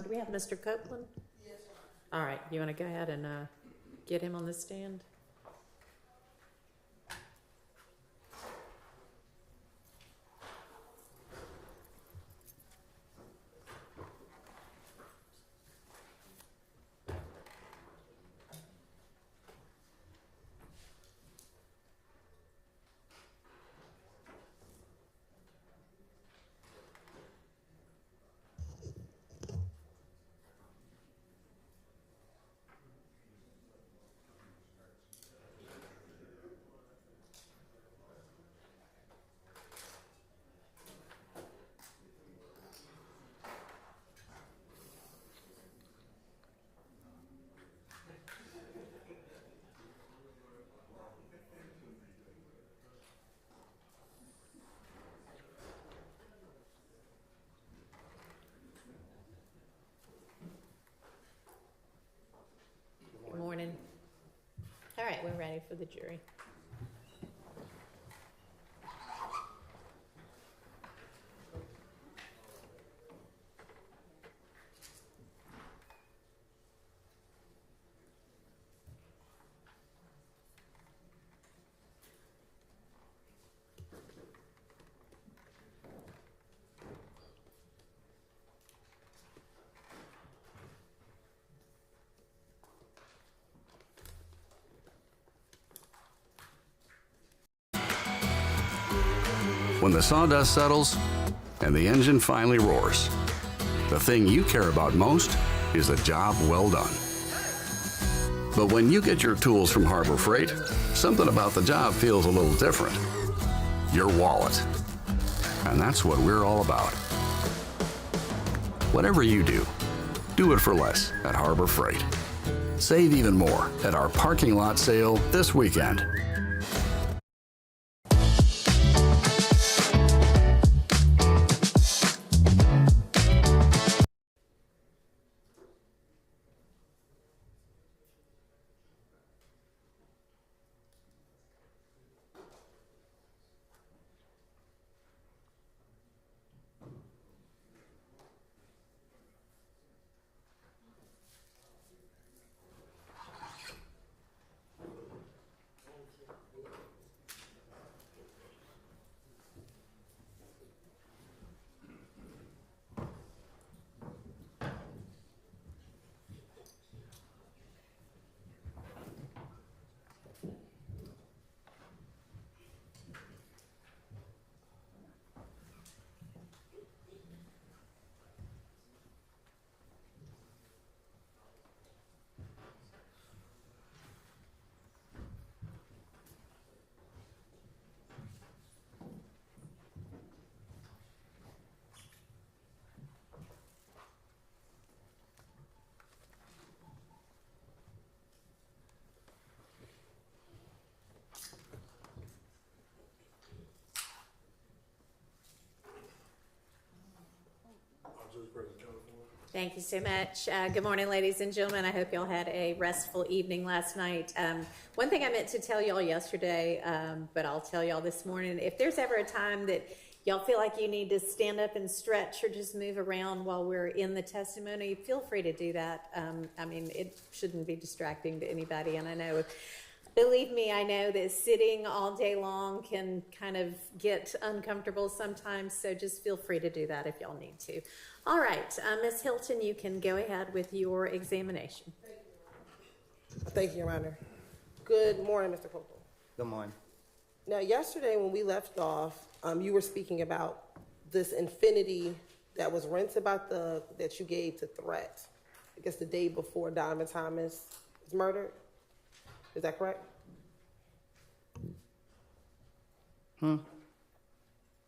Do we have Mr. Copeland? Yes. All right, you want to go ahead and get him on the stand? Good morning. All right, we're ready for the jury. When the sawdust settles and the engine finally roars, the thing you care about most is the job well done. But when you get your tools from Harbor Freight, something about the job feels a little different. Your wallet. And that's what we're all about. Whatever you do it for less at Harbor Freight. Save even more at our parking lot sale this weekend. Thank you so much. Good morning, ladies and gentlemen. I hope y'all had a restful evening last night. One thing I meant to tell y'all yesterday, but I'll tell y'all this morning, if there's ever a time that y'all feel like you need to stand up and stretch or just move around while we're in the testimony, feel free to do that. I mean, it shouldn't be distracting to anybody, and I know, believe me, I know that sitting all day long can kind of get uncomfortable sometimes, so just feel free to do that if y'all need to. All right, Ms. Hilton, you can go ahead with your examination. Thank you, Your Honor. Good morning, Mr. Copeland. Good morning. Now, yesterday when we left off, you were speaking about this Infinity that was rented by Thug that you gave to Threat, I guess the day before Donovan Thomas was murdered. Is that correct?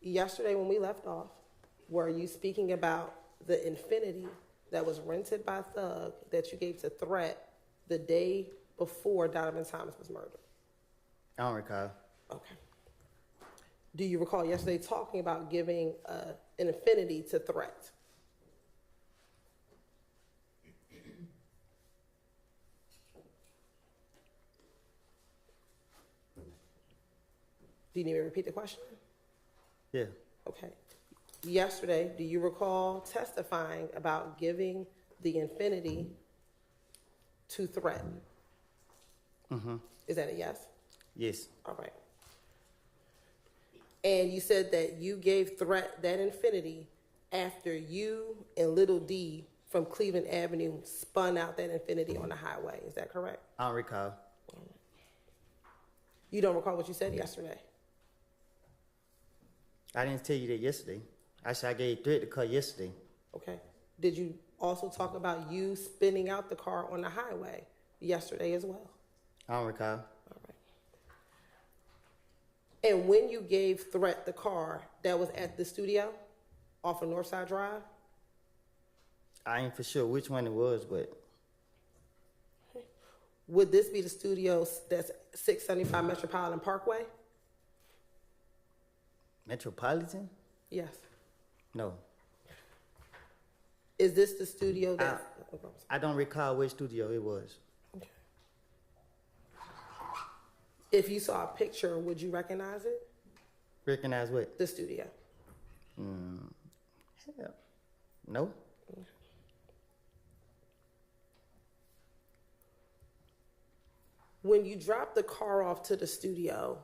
Yesterday when we left off, were you speaking about the Infinity that was rented by Thug that you gave to Threat the day before Donovan Thomas was murdered? I don't recall. Okay. Do you recall yesterday talking about giving an Infinity to Threat? Do you need me to repeat the question? Yeah. Okay. Yesterday, do you recall testifying about giving the Infiniti to Threat. Is that a yes? Yes. All right. And you said that you gave Threat that Infiniti after you and Little D from Cleveland Avenue spun out that Infiniti on the highway. Is that correct? I don't recall. You don't recall what you said yesterday? I didn't tell you that yesterday. I said I gave Threat the car yesterday. Okay. Did you also talk about you spinning out the car on the highway yesterday as well? I don't recall. All right. And when you gave Threat the car, that was at the studio off of Northside Drive? I ain't for sure which one it was, but Would this be the studio that's 675 Metropolitan Parkway? Metropolitan? Yes. No. Is this the studio that? I don't recall which studio it was. Okay. If you saw a picture, would you recognize it? Recognize what? The studio. Hell, no. When you dropped the car off to the studio,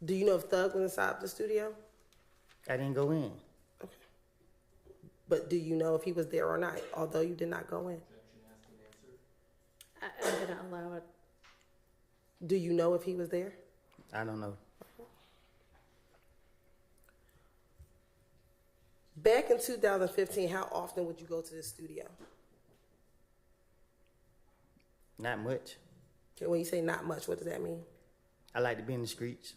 do you know if Thug was inside the studio? I didn't go in. Okay. But do you know if he was there or not, although you did not go in? I didn't allow it. Do you know if he was there? I don't know. Back in 2015, how often would you go to the studio? Not much. Okay, when you say not much, what does that mean? I like to be in the streets.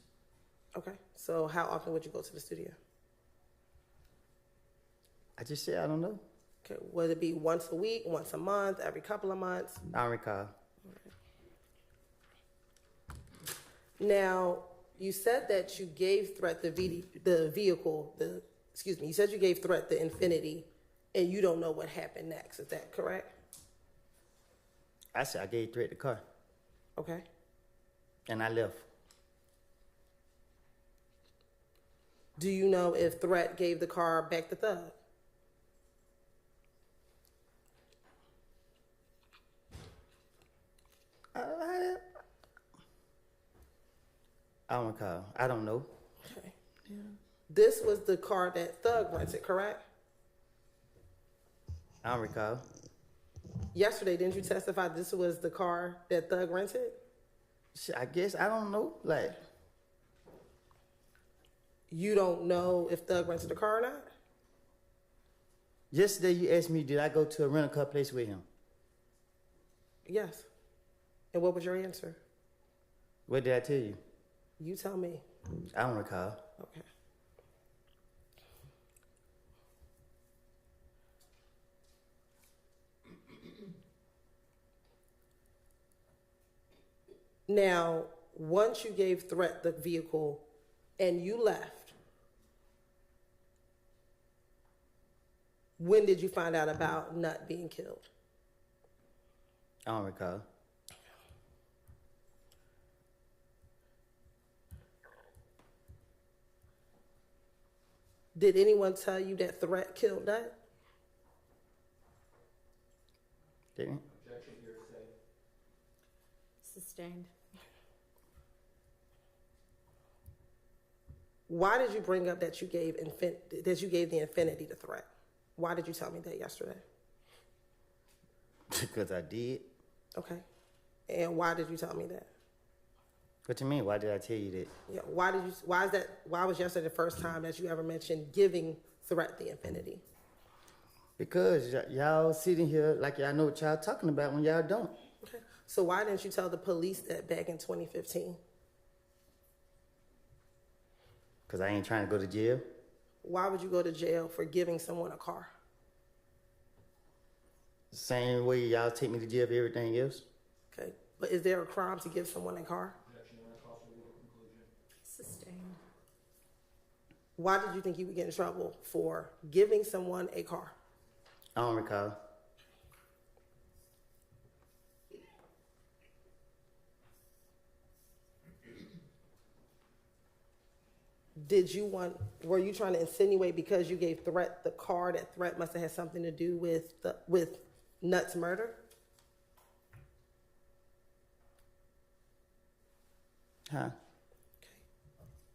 Okay, so how often would you go to the studio? I just said I don't know. Okay, would it be once a week, once a month, every couple of months? I don't recall. Now, you said that you gave Threat you said you gave Threat the Infiniti, and you don't know what happened next. Is that correct? I said I gave Threat the car, Okay. and I left. Do you know if Threat gave the car back to Thug? I don't recall. I don't know. Okay. Yeah. This was the car that Thug rented, correct? I don't recall. Yesterday, didn't you testify this was the car that Thug rented? Shit, I guess I don't know. Like, You don't know if Thug rented the car or not? yesterday you asked me, did I go to a rental car place with him? Yes. And what was your answer? What did I tell you? You tell me. I don't recall. Okay. Now, once you gave Threat the vehicle and you left, when did you find out about Nut being killed? I don't recall. Did anyone tell you that Threat killed Nut? Didn't? Sustained. Why did you bring up that you gave the Infiniti to Threat? Why did you tell me that yesterday? Because I did. Okay. And why did you tell me that? What you mean? Why did I tell you that? Yeah. Why was yesterday the first time that you ever mentioned giving Threat the Infiniti? Because y'all sitting here like y'all know what y'all talking about when y'all don't. Okay. So why didn't you tell the police that back in 2015? Because I ain't trying to go to jail. Why would you go to jail for giving someone a car? Same way y'all take me to jail for everything else. Okay. But is there a crime to give someone a car? Sustained. Why did you think you would get in trouble for giving someone a car? I don't recall. were you trying to insinuate because you gave Threat the car, that Threat must have had something to do with Nutt's murder? Huh?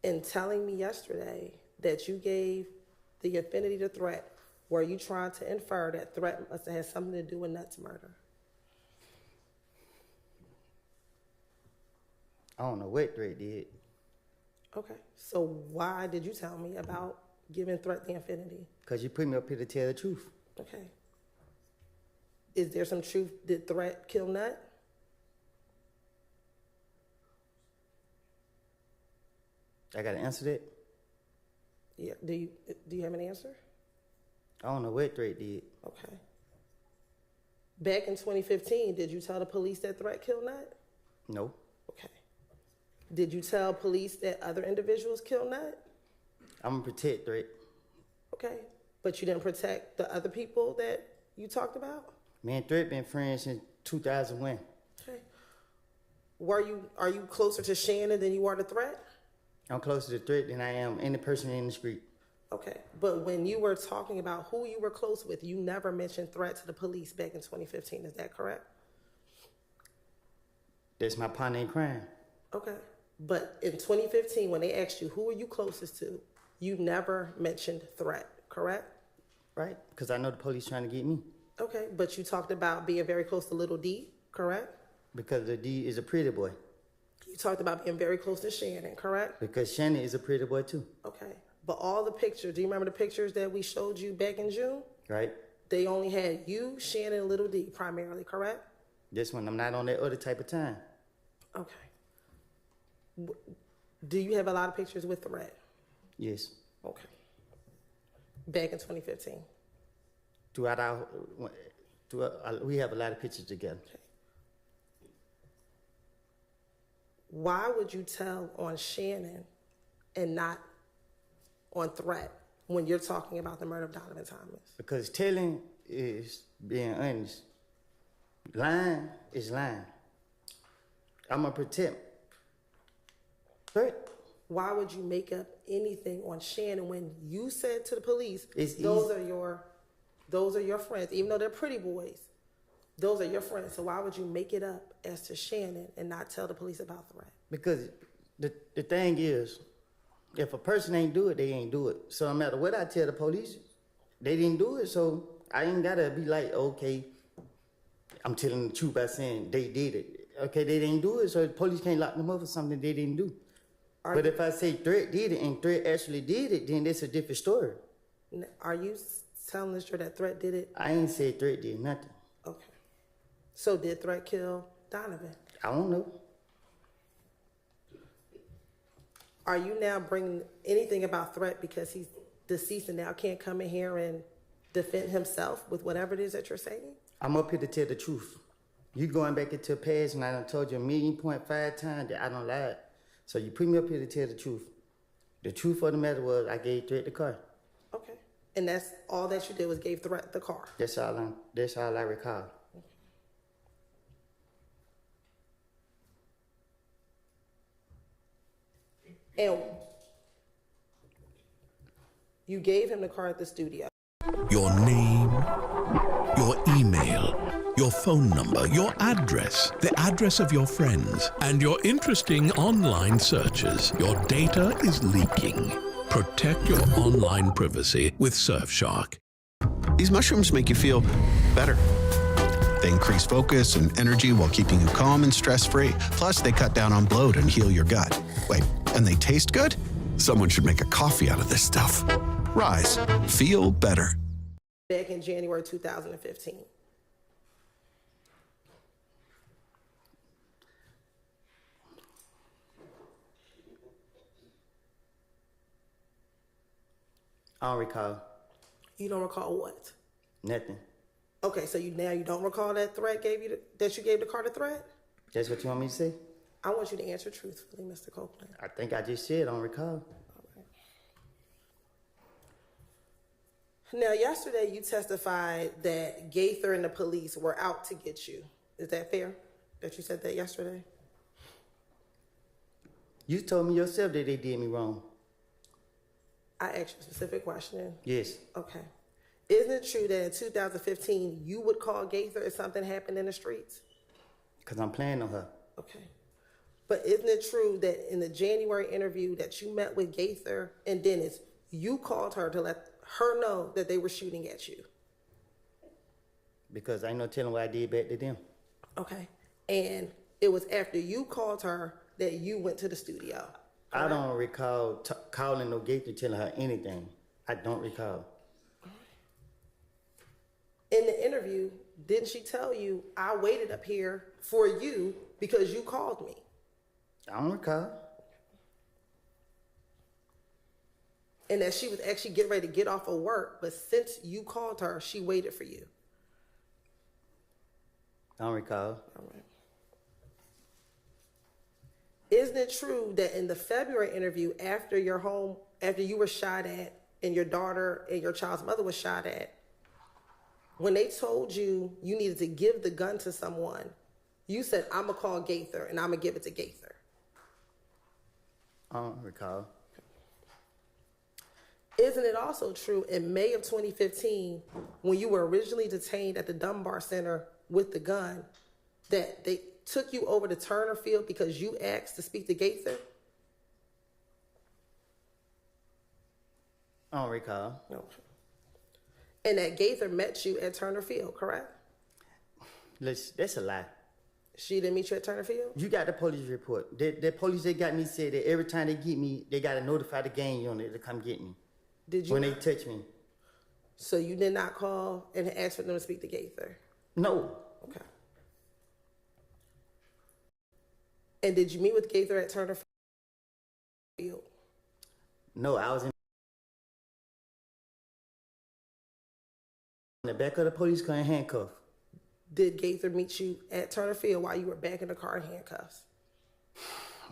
In telling me yesterday that you gave the affinity to Threat, were you trying to infer that Threat must have had something to do with Nutt's murder? I don't know what Drake did. Okay, so why did you tell me about giving Threat the affinity? Because you put me up here to tell the truth. Okay. Is there some truth? Did Threat kill Nutt? I got to answer that? Yeah. Do you have an answer? I don't know what Drake did. Okay. Back in 2015, did you tell the police that Threat killed Nutt? No. Okay. Did you tell police that other individuals killed Nutt? I'm going to protect Drake. Okay. But you didn't protect the other people that you talked about? Me and Drake been friends since 2001. Okay. Are you closer to Shannon than you are to Threat? I'm closer to Drake than I am any person in the street. Okay. But when you were talking about who you were close with, you never mentioned Threat to the police back in 2015. Is that correct? That's my partner in crime. Okay. But in 2015, when they asked you, who are you closest to, you never mentioned Threat, correct? Right? Because I know the police trying to get me. Okay. But you talked about being very close to Little D, correct? Because the D is a pretty boy. You talked about being very close to Shannon, correct? Because Shannon is a pretty boy too. Okay. But all the pictures, do you remember the pictures that we showed you back in June? Right? They only had you, Shannon, and Little D primarily, correct? This one, I'm not on that other type of time. Okay. Do you have a lot of pictures with Threat? Yes. Okay. Back in 2015. We have a lot of pictures together. Okay. Why would you tell on Shannon and not on Threat when you're talking about the murder of Donovan Thomas? Because telling is being honest. Lying is lying. I'm going to protect. Threat. Why would you make up anything on Shannon when you said to the police, It's those are your friends, even though they're pretty boys, those are your friends. So why would you make it up as to Shannon and not tell the police about Threat? Because the thing is, if a person ain't do it, they ain't do it. So no matter what I tell the police, they didn't do it. So I ain't got to be like, okay, I'm telling the truth by saying they did it. Okay, they didn't do it, so the police can't lock them up for something they didn't do. But if I say Threat did it and Threat actually did it, then it's a different story. Are you telling us that Threat did it? I ain't said Threat did nothing. Okay. So did Threat kill Donovan? I don't know. Are you now bringing anything about Threat because he's deceased and now can't come in here and defend himself with whatever it is that you're saying? I'm up here to tell the truth. You going back into the past and I done told you 1.5 times that I don't lie. So you put me up here to tell the truth. The truth of the matter was I gave Threat the car. Okay. And that's all that you did was gave Threat the car? That's all I recall. And you gave him the car at the studio. Your name, your email, your phone number, your address, the address of your friends, and your interesting online searches. Your data is leaking. Protect your online privacy with Surfshark. These mushrooms make you feel better. They increase focus and energy while keeping you calm and stress-free. Plus, they cut down on bloat and heal your gut. Wait, and they taste good? Someone should make a coffee out of this stuff. Rise. Feel better. Back in January 2015. I don't recall. You don't recall what? Nothing. Okay, so you don't recall that Threat gave you that you gave the car to Threat? That's what you want me to say? I want you to answer truthfully, Mr. Copeland. I think I just said I don't recall. Now, yesterday you testified that Gaither and the police were out to get you. Is that fair? That you said that yesterday? You told me yourself that they did me wrong. I asked you a specific question. Yes. Okay. Isn't it true that in 2015 you would call Gaither if something happened in the streets? Because I'm playing on her. Okay. But isn't it true that in the January interview that you met with Gaither and Dennis, you called her to let her know that they were shooting at you? Because I ain't no telling what I did back to them. Okay. And it was after you called her that you went to the studio. I don't recall calling no Gaither telling her anything. I don't recall. In the interview, didn't she tell you, I waited up here for you because you called me? I don't recall. And that she was actually getting ready to get off of work, but since you called her, she waited for you. I don't recall. All right. Isn't it true that in the February interview, after you were shot at and your daughter and your child's mother was shot at, when they told you you needed to give the gun to someone, you said, I'm going to call Gaither and I'm going to give it to Gaither? I don't recall. Isn't it also true in May of 2015, when you were originally detained at the Dunbar Center with the gun, that they took you over to Turner Field because you asked to speak to Gaither? I don't recall. No. And that Gaither met you at Turner Field, correct? That's a lie. She didn't meet you at Turner Field? You got the police report. The police that got me said that every time they get me, they got to notify the gang unit to come get me. Did you? When they touch me. So you did not call and ask for them to speak to Gaither? No. Okay. And did you meet with Gaither at Turner Field? No, I was in the back of the police car in handcuffs. Did Gaither meet you at Turner Field while you were back in the car in handcuffs?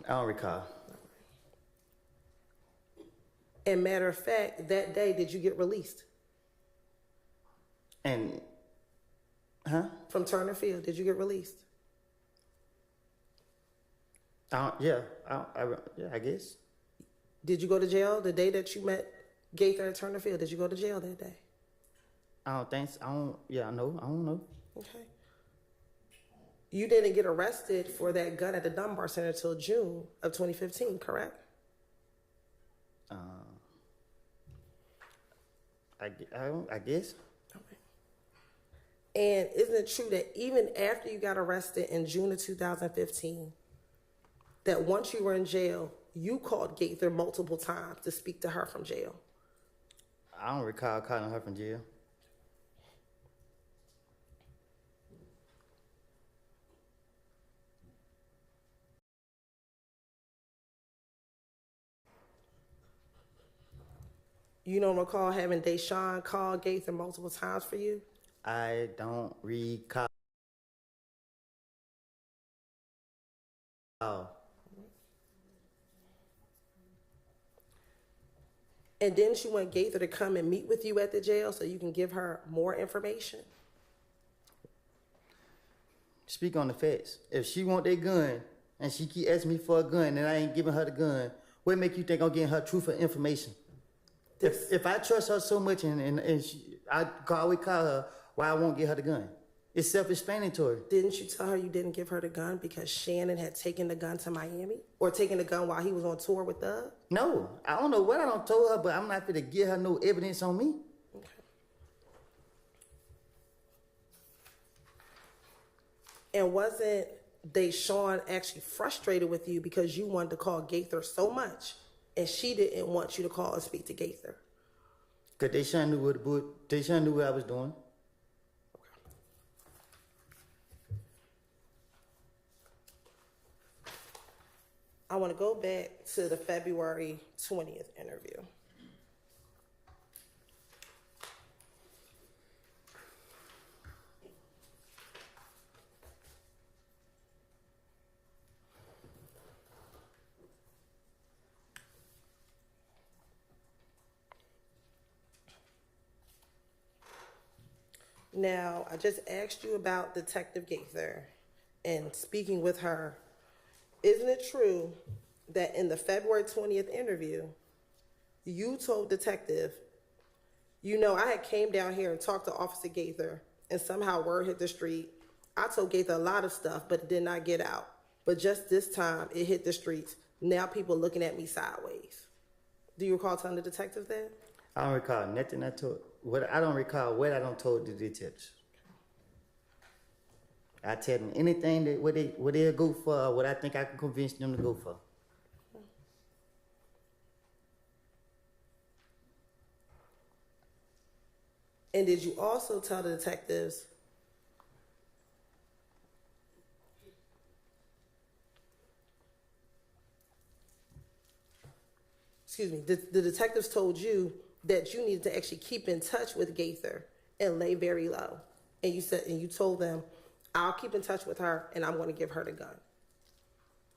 I don't recall. And matter of fact, that day, did you get released? And, From Turner Field, did you get released? yeah, I guess. Did you go to jail the day that you met Gaither at Turner Field? Did you go to jail that day? I don't think so. I don't know. Okay. You didn't get arrested for that gun at the Dunbar Center until June of 2015, correct? I guess. Okay. And isn't it true that even after you got arrested in June of 2015, that once you were in jail, you called Gaither multiple times to speak to her from jail? I don't recall calling her from jail. You don't recall having Deshaun call Gaither multiple times for you? I don't recall. And didn't you want Gaither to come and meet with you at the jail so you can give her more information? Speak on the facts. If she want that gun and she keep asking me for a gun and I ain't giving her the gun, what make you think I'm getting her truthful information? If I trust her so much and I always call her, why I won't get her the gun? It's self-explanatory. Didn't you tell her you didn't give her the gun because Shannon had taken the gun to Miami? Or taken the gun while he was on tour with Doug? No, I don't know what I done told her, but I'm not going to give her no evidence on me. Okay. And wasn't Deshaun actually frustrated with you because you wanted to call Gaither so much and she didn't want you to call and speak to Gaither? Because Deshaun knew what I was doing. I want to go back to the February 20th interview. Now, I just asked you about Detective Gaither and speaking with her. Isn't it true that in the February 20th interview, You told detective, you know, I had came down here and talked to Officer Gaither, and somehow word hit the street. I told Gaither a lot of stuff, but it did not get out. But just this time, it hit the streets. Now people looking at me sideways. Do you recall telling the detective that? I don't recall nothing I told. I don't recall what I don't told the detectives. I tell them anything that what they'll go for, what I think I can convince them to go for. And did you also tell the detectives, excuse me, the detectives told you that you needed to actually keep in touch with Gaither and lay very low. And you told them, I'll keep in touch with her and I'm going to give her the gun.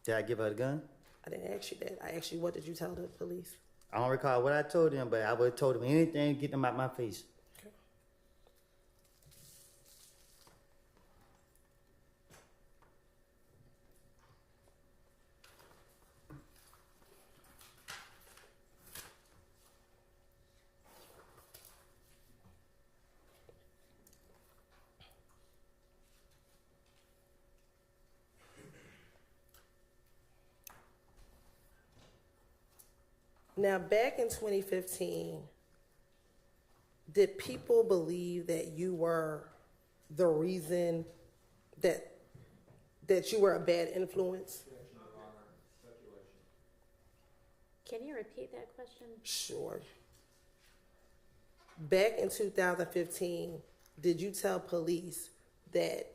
Did I give her the gun? I didn't ask you that. I asked you, what did you tell the police? I don't recall what I told them, but I would have told them anything to get them out my face. Okay. Now, back in 2015, did people believe that you were the reason that you were a bad influence? Can you repeat that question? Sure. Back in 2015, did you tell police that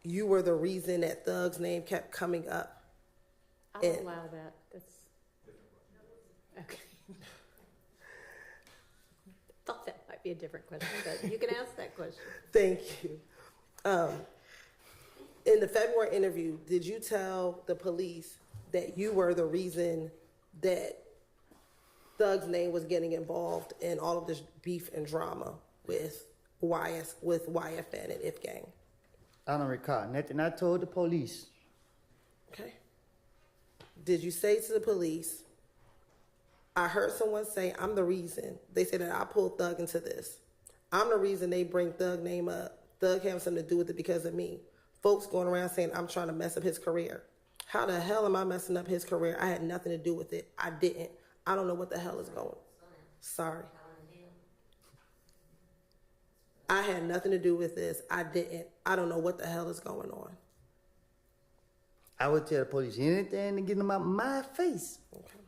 you were the reason that Thug's name kept coming up? I'll allow that. That's okay. Thought that might be a different question, but you can ask that question. Thank you. In the February interview, did you tell the police that you were the reason that Thug's name was getting involved in all of this beef and drama with YFN and If Gang? I don't recall nothing I told the police. Okay. Did you say to the police, I heard someone say I'm the reason. They said that I pulled Thug into this. I'm the reason they bring Thug name up. Thug having something to do with it because of me. Folks going around saying I'm trying to mess up his career. How the hell am I messing up his career? I had nothing to do with it. I didn't. I don't know what the hell is going on. Sorry. I had nothing to do with this. I didn't. I don't know what the hell is going on. I would tell the police anything to get them out my face. Okay.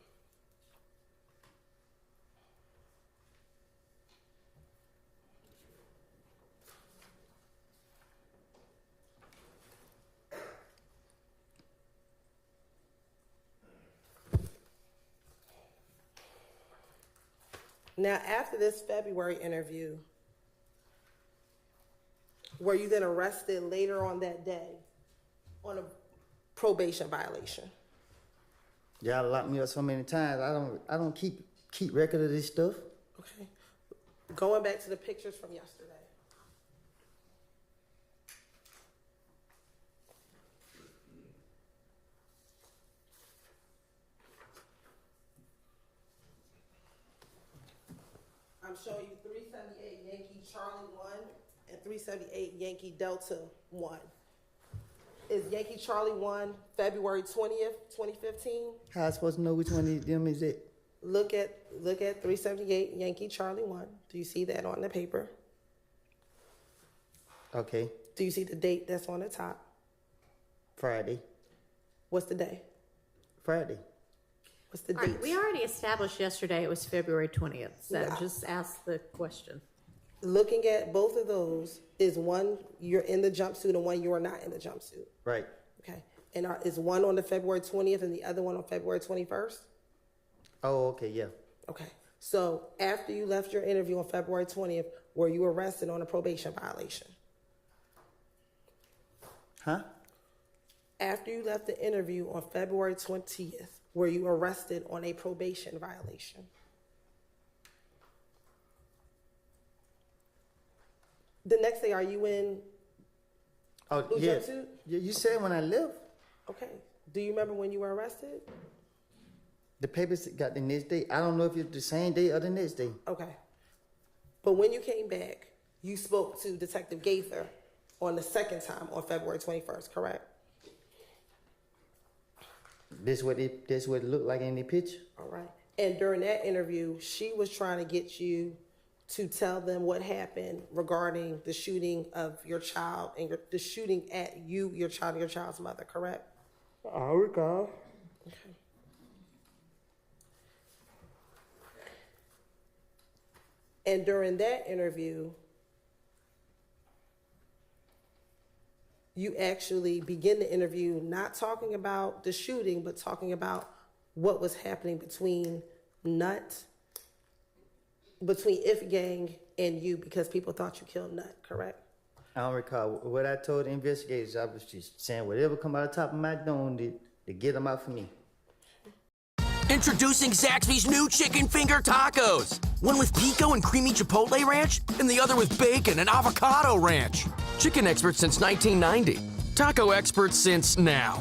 Now, after this February interview, were you then arrested later on that day on a probation violation? Y'all locked me up so many times. I don't keep record of this stuff. Okay. Going back to the pictures from yesterday. I'm showing you 378 Yankee Charlie 1 and 378 Yankee Delta 1. Is Yankee Charlie 1 February 20th, 2015? How I supposed to know which one of them is it? Look at 378 Yankee Charlie 1. Do you see that on the paper? Okay, Do you see the date that's on the top? Friday. What's the day? Friday. What's the All date? right, we already established yesterday it was February 20th, so Yeah. just ask the question. Looking at both of those, is one you're in the jumpsuit and one you are not in the jumpsuit? Right. Okay. And is one on the February 20th and the other one on February 21st? Oh, okay, yeah. Okay. So after you left your interview on February 20th, were you arrested on a probation violation? Huh? After you left the interview on February 20th, were you arrested on a probation violation? The next day, are you in Oh, blue yeah. jumpsuit? You said when I left. Okay. Do you remember when you were arrested? The papers got the next day. I don't know if it's the same day or the next day. Okay. But when you came back, you spoke to Detective Gaither on the second time on February 21st, correct? This what it looked like in the picture. All right. And during that interview, she was trying to get you to tell them what happened regarding the shooting of your child and the shooting at you, your child, and your child's mother, correct? I recall. Okay. And during that interview, you actually begin the interview not talking about the shooting, but talking about what was happening between If Gang and you, because people thought you killed Nut, correct? I don't recall. What I told the investigators, I was just saying whatever come out of the top of my dome to get them out for me. Introducing Zaxby's new chicken finger tacos. One with pico and creamy chipotle ranch, and the other with bacon and avocado ranch. Chicken experts since 1990. Taco experts since now.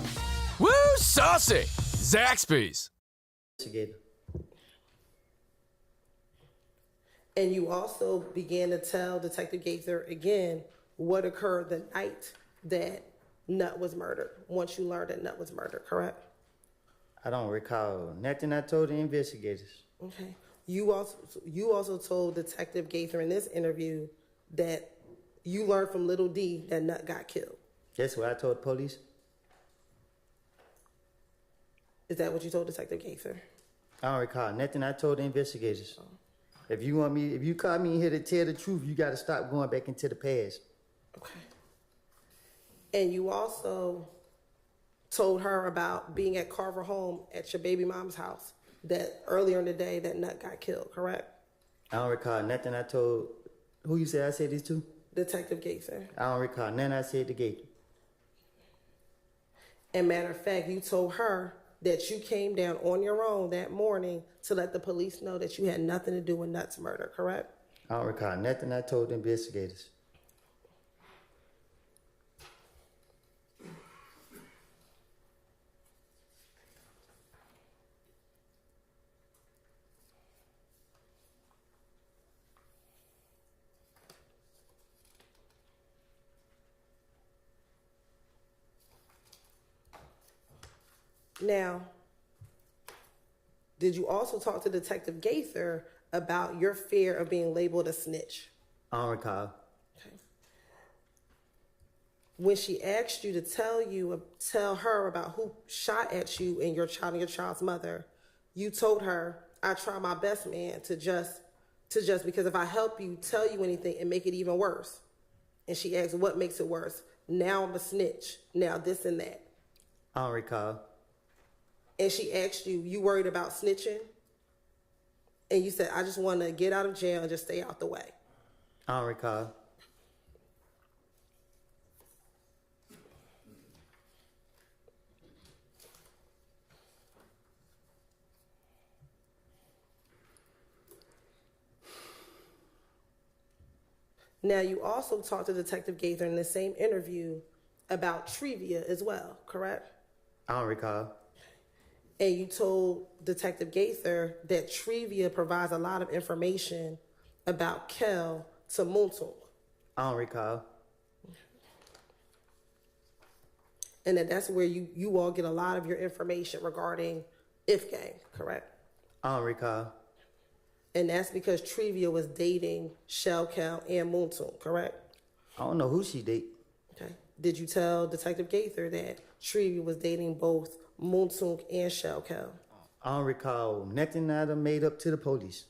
Woo, saucy! Zaxby's. Investigator. And you also began to tell Detective Gaither again what occurred the night that Nut was murdered, once you learned that Nut was murdered, correct? I don't recall nothing I told the investigators. Okay. You also told Detective Gaither in this interview that you learned from Little D that Nut got killed. That's what I told the police. Is that what you told Detective Gaither? I don't recall nothing I told the investigators. If you call me in here to tell the truth, you got to stop going back into the past. Okay. And you also told her about being at Carver home at your baby mom's house that earlier in the day that Nut got killed, correct? I don't recall nothing I told. Who you said I said this to? Detective Gaither. I don't recall nothing I said to Gator. And matter of fact, you told her that you came down on your own that morning to let the police know that you had nothing to do with Nut's murder, correct? I don't recall nothing I told the investigators. Now, did you also talk to Detective Gaither about your fear of being labeled a snitch? I don't recall. Okay. When she asked you to tell her about who shot at you and your child's mother, you told her, "I try my best, man, to just because if I help you tell you anything and make it even worse." And she asked, "What makes it worse?" "Now I'm a snitch. Now this and that." I don't recall. And she asked you, "You worried about snitching?" And you said, "I just want to get out of jail and just stay out the way." I don't recall. Now, you also talked to Detective Gaither in the same interview about Trivia as well, correct? I don't recall. And you told Detective Gaither that Trivia provides a lot of information about Kel to Muntung. I don't recall. And that's where you all get a lot of your information regarding If Gang, correct? I don't recall. And that's because Trivia was dating Shell Kel and Muntung, correct? I don't know who she date. Okay. Did you tell Detective Gaither that Trivia was dating both Muntung and Shell Kel? I don't recall nothing that I made up to the police.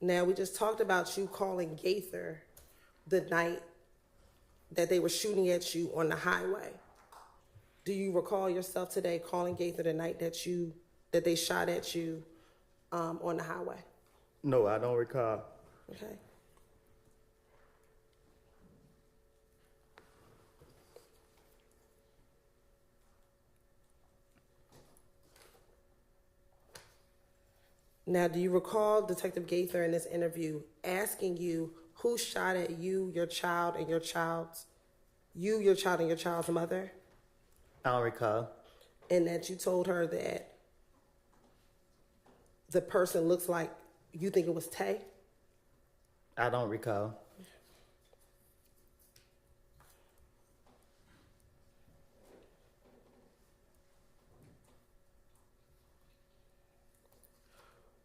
Now, we just talked about you calling Gaither the night that they were shooting at you on the highway. Do you recall yourself today calling Gaither the night that they shot at you on the highway? No, I don't recall. Okay. Now, do you recall Detective Gaither in this interview asking you who shot at you, your child, and your child's mother? I don't recall. And that you told her that the person looks like you think it was Tay? I don't recall.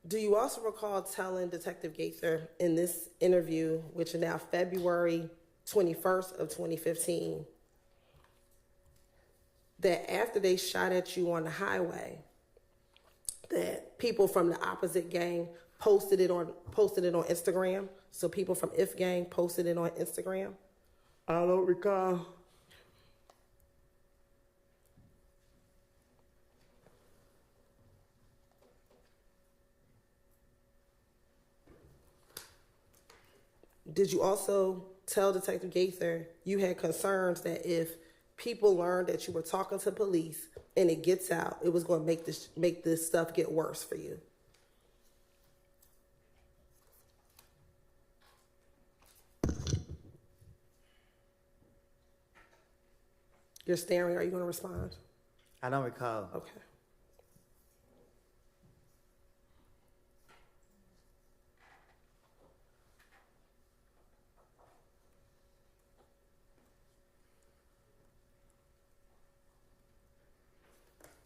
Do you also recall telling Detective Gaither in this interview, which is now February 21st of 2015, that after they shot at you on the highway, that people from the opposite gang posted it on Instagram? So people from If Gang posted it on Instagram? I don't recall. Did you also tell Detective Gaither you had concerns that if people learned that you were talking to police and it gets out, it was going to make this stuff get worse for you? You're staring. Are you going to respond? I don't recall. Okay.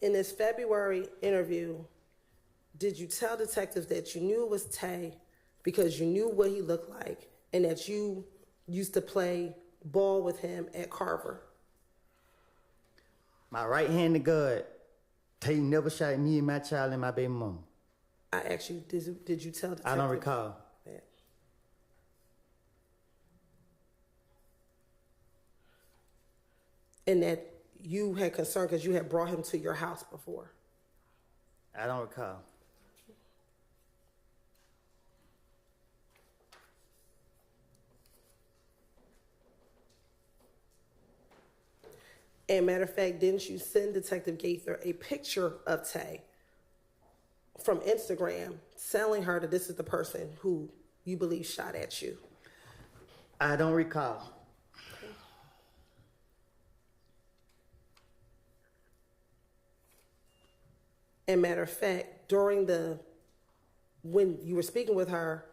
In this February interview, did you tell detectives that you knew it was Tay because you knew what he looked like and that you used to play ball with him at Carver? My right hand to God, Tay never shot me and my child and my baby mama. I asked you, did you tell detectives? I don't recall. That? And that you had concern because you had brought him to your house before? I don't recall. And matter of fact, didn't you send Detective Gaither a picture of Tay from Instagram telling her that this is the person who you believe shot at you? I don't recall. And matter of fact, when you were speaking with her,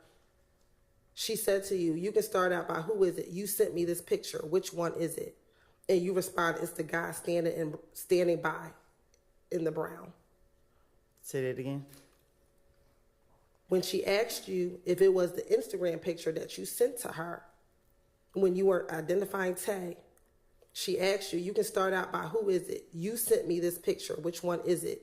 she said to you, you can start out by, who is it? You sent me this picture. Which one is it? And you responded, it's the guy standing by in the brown. Say that again. When she asked you if it was the Instagram picture that you sent to her, when you were identifying Tay, she asked you, you can start out by, who is it? You sent me this picture. Which one is it?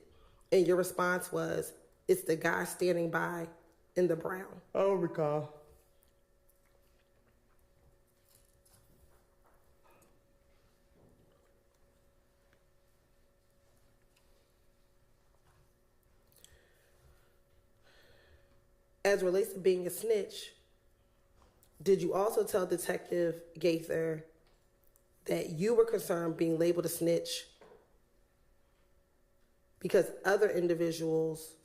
And your response was, it's the guy standing by in the brown. I don't recall. As it relates to being a snitch, did you also tell Detective Gaither that you were concerned being labeled a snitch because other individuals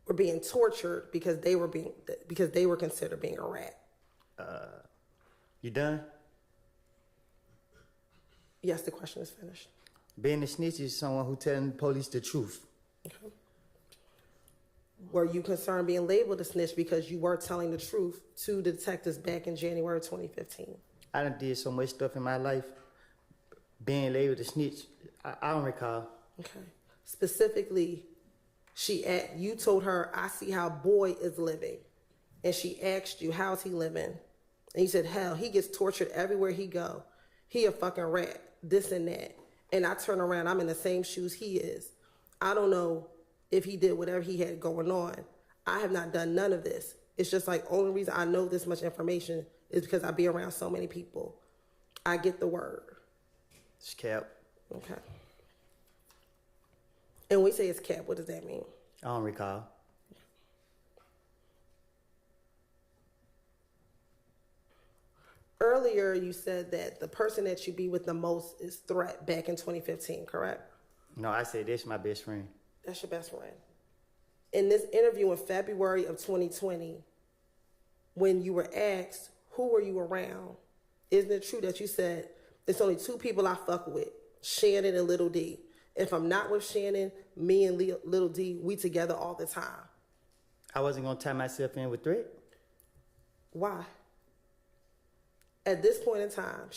were being tortured because they were considered being a rat? You done? Yes, the question is finished. Being a snitch is someone who telling the police the truth. Okay. Were you concerned being labeled a snitch because you were telling the truth to the detectives back in January 2015? I done did so much stuff in my life. Being labeled a snitch, I don't recall. Okay. Specifically, you told her, I see how boy is living. And she asked you, how's he living? And you said, hell, he gets tortured everywhere he go. He a fucking rat, this and that. And I turn around, I'm in the same shoes he is. I don't know if he did whatever he had going on. I have not done none of this. It's just like, only reason I know this much information is because I be around so many people. I get the word. It's cap. Okay. And when we say it's cap, what does that mean? I don't recall. Earlier, you said that the person that you be with the most is Threat back in 2015, correct? No, I said this my best friend. That's your best friend. In this interview in February of 2020, when you were asked, who were you around? Isn't it true that you said, it's only two people I fuck with, Shannon and Little D. If I'm not with Shannon, me and Little D, we together all the time. I wasn't gonna tie myself in with threat. Why? At this point in time,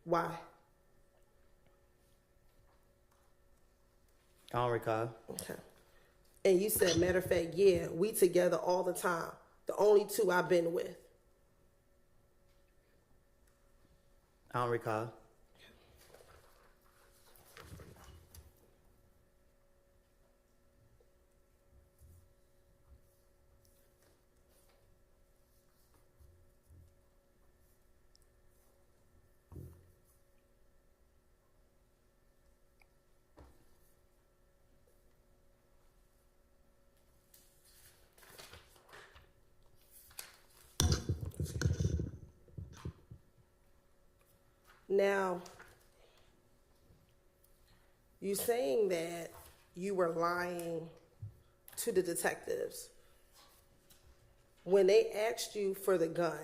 why? I don't recall. Okay. And you said, matter of fact, yeah, we together all the time. The only two I've been with. I don't recall. Now, you're saying that you were lying to the detectives. When they asked you for the gun,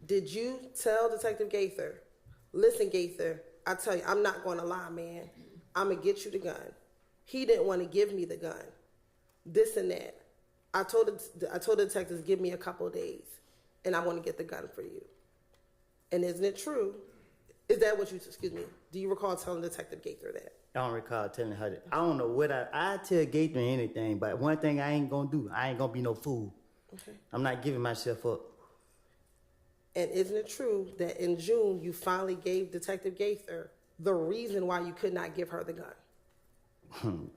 did you tell Detective Gaither, listen, Gaither, I tell you, I'm not going to lie, man. I'm going to get you the gun. He didn't want to give me the gun. This and that. I told the detectives, give me a couple of days, and I want to get the gun for you. And isn't it true? Is that what do you recall telling Detective Gaither that? I don't recall telling her that. I don't know what I tell Gaither anything, but one thing I ain't gonna do, I ain't gonna be no fool. Okay. I'm not giving myself up. And isn't it true that in June, you finally gave Detective Gaither the reason why you could not give her the gun?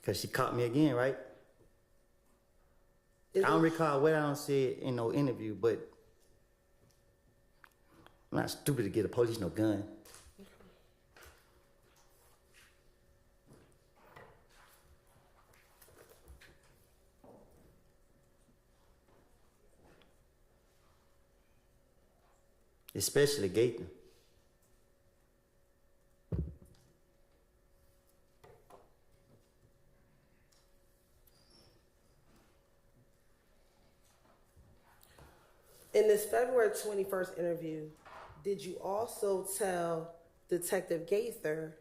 Because she caught me again, right? I don't recall what I don't say in no interview, but I'm not stupid to get the police no gun. Especially Gaither. In this February 21st interview, did you also tell Detective Gaither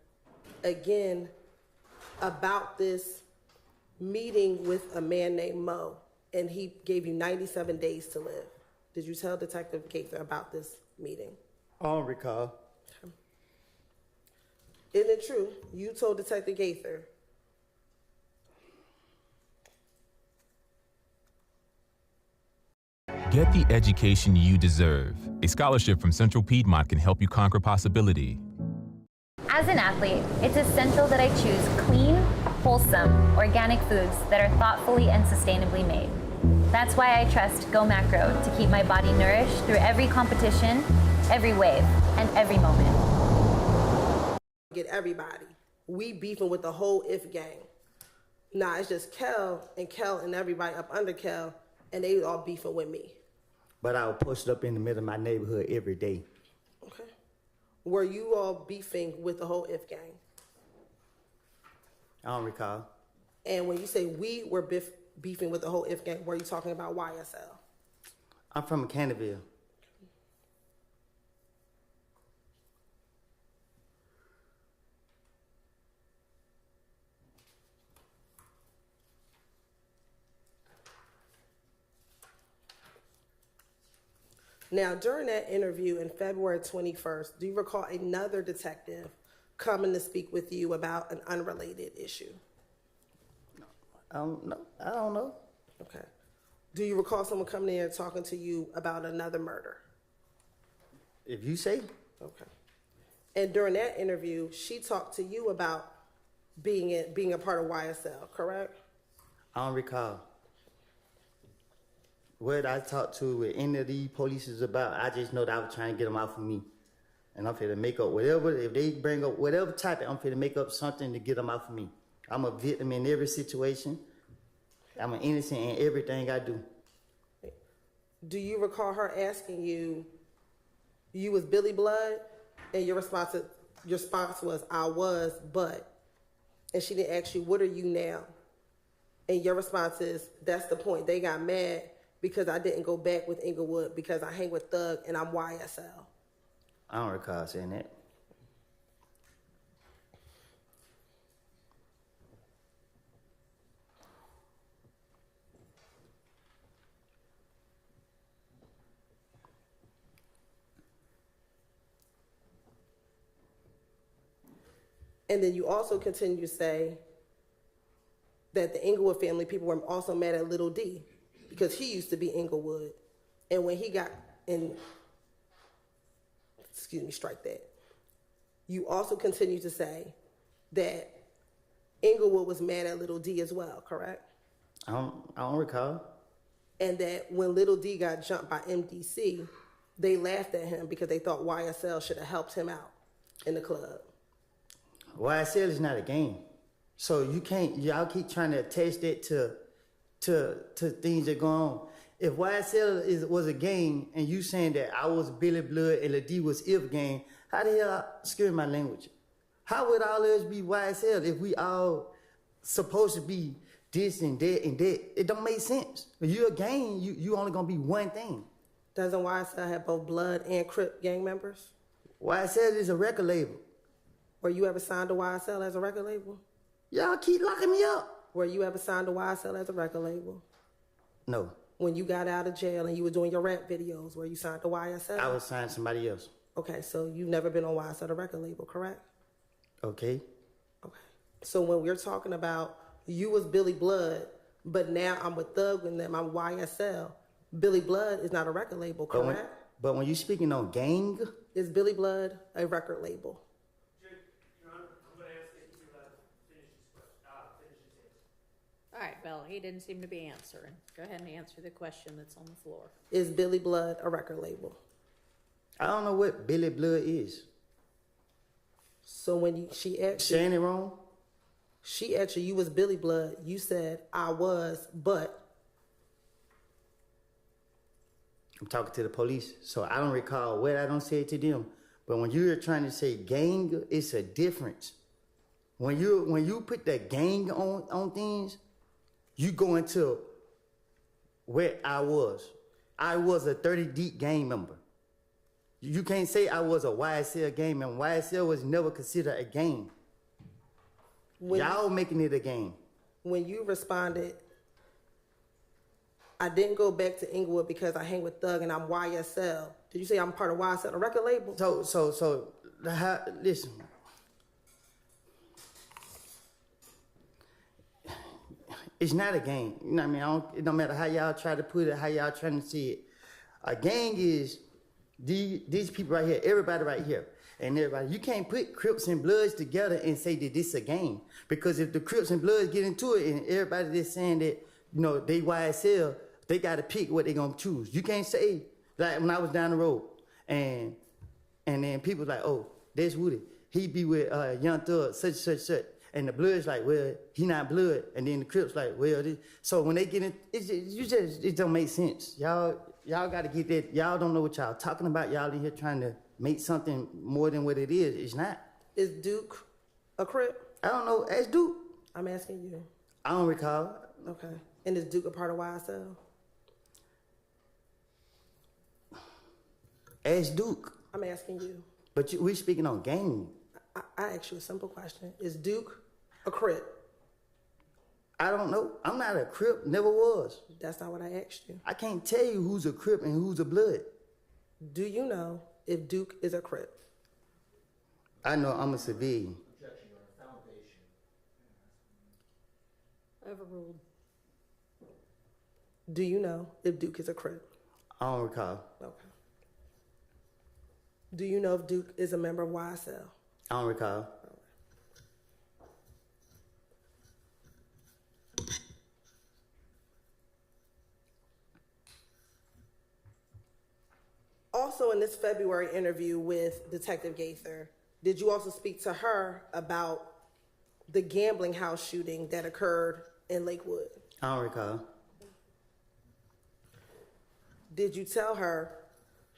again about this meeting with a man named Mo, and he gave you 97 days to live? Did you tell Detective Gaither about this meeting? I don't recall. Isn't it true? You told Detective Gaither. Get the education you deserve. A scholarship from Central Piedmont can help you conquer possibility. As an athlete, it's essential that I choose clean, wholesome, organic foods that are thoughtfully and sustainably made. That's why I trust Go Macro to keep my body nourished through every competition, every wave, and every moment. Get everybody. We beefing with the whole IF gang. Nah, it's just Kel and everybody up under Kel, and they all beefing with me. But I would post up in the middle of my neighborhood every day. Okay. Were you all beefing with the whole IF gang? I don't recall. And when you say we were beefing with the whole IF gang, were you talking about YSL? I'm from Canterville. Now, during that interview in February 21st, do you recall another detective coming to speak with you about an unrelated issue? I don't know. Okay. Do you recall someone coming in and talking to you about another murder? If you say. Okay. And during that interview, she talked to you about being a part of YSL, correct? I don't recall. What I talked to with any of these police is about, I just know that I was trying to get them out for me. And I'm finna make up whatever, if they bring up whatever topic, I'm finna make up something to get them out for me. I'm a victim in every situation. I'm an innocent in everything I do. Do you recall her asking you was Billy Blood? And your response was, I was, but. And she didn't ask you, what are you now? And your response is, that's the point. They got mad because I didn't go back with Inglewood because I hang with Thug and I'm YSL. I don't recall saying that. And then you also continue to say that the Inglewood family people were also mad at Little D because he used to be Inglewood. And when he got in, strike that. You also continue to say that Inglewood was mad at Little D as well, correct? I don't recall. And that when Little D got jumped by MDC, they laughed at him because they thought YSL should have helped him out in the club. YSL is not a game. So y'all keep trying to attach that to things that go on. If YSL was a game and you saying that I was Billy Blood and Lil D was If Gang, how the hell, excuse my language, how would all of us be YSL if we all supposed to be this and that and that? It don't make sense. If you're a gang, you only gonna be one thing. Doesn't YSL have both Blood and Crip gang members? YSL is a record label. Were you ever signed to YSL as a record label? Y'all keep locking me up. Were you ever signed to YSL as a record label? No. When you got out of jail and you were doing your rap videos, were you signed to YSL? I was signed to somebody else. Okay, so you've never been on YSL, the record label, correct? Okay. Okay. So when we're talking about you was Billy Blood, but now I'm with Thug and them, I'm YSL, Billy Blood is not a record label, correct? But when you're speaking on gang, is Billy Blood a record label? All right, well, he didn't seem to be answering. Go ahead and answer the question that's on the floor. Is Billy Blood a record label? I don't know what Billy Blood is. So when she asked saying it wrong? She asked you was Billy Blood. You said, I was, but. I'm talking to the police, so I don't recall what I don't say it to them. But when you're trying to say gang, it's a difference. When you put that gang on things, you go into where I was. I was a 30 Deep gang member. You can't say I was a YSL gang member. YSL was never considered a gang. Y'all making it a gang. When you responded, I didn't go back to Inglewood because I hang with Thug and I'm YSL. Did you say I'm part of YSL, a record label? Listen. It's not a gang. You know what I mean? It don't matter how y'all try to put it, how y'all trying to see it. A gang is these people right here, everybody right here, and everybody. You can't put Crips and Bloods together and say that this is a gang. Because if the Crips and Bloods get into it and everybody that's saying that, they YSL, they got to pick what they going to choose. You can't say, like when I was down the road, and then people like, oh, that's Woody. He be with Young Thug, such. And the Blood's like, well, he not Blood. And then the Crips like, well, this. So when they get in, it don't make sense. Y'all got to get that. Y'all don't know what y'all talking about. Y'all in here trying to make something more than what it is. It's not. Is Duke a Crip? I don't know. Ask Duke. I'm asking you. I don't recall. Okay. And is Duke a part of YSL? Ask Duke. I'm asking you. But we speaking on gang. I asked you a simple question. Is Duke a Crip? I don't know. I'm not a Crip. Never was. That's not what I asked you. I can't tell you who's a Crip and who's a Blood. Do you know if Duke is a Crip? I know I'm a civilian. Overruled. Do you know if Duke is a Crip? I don't recall. Okay. Do you know if Duke is a member of YSL? I don't recall. Also, in this February interview with Detective Gaither, did you also speak to her about the gambling house shooting that occurred in Lakewood? I don't recall. Did you tell her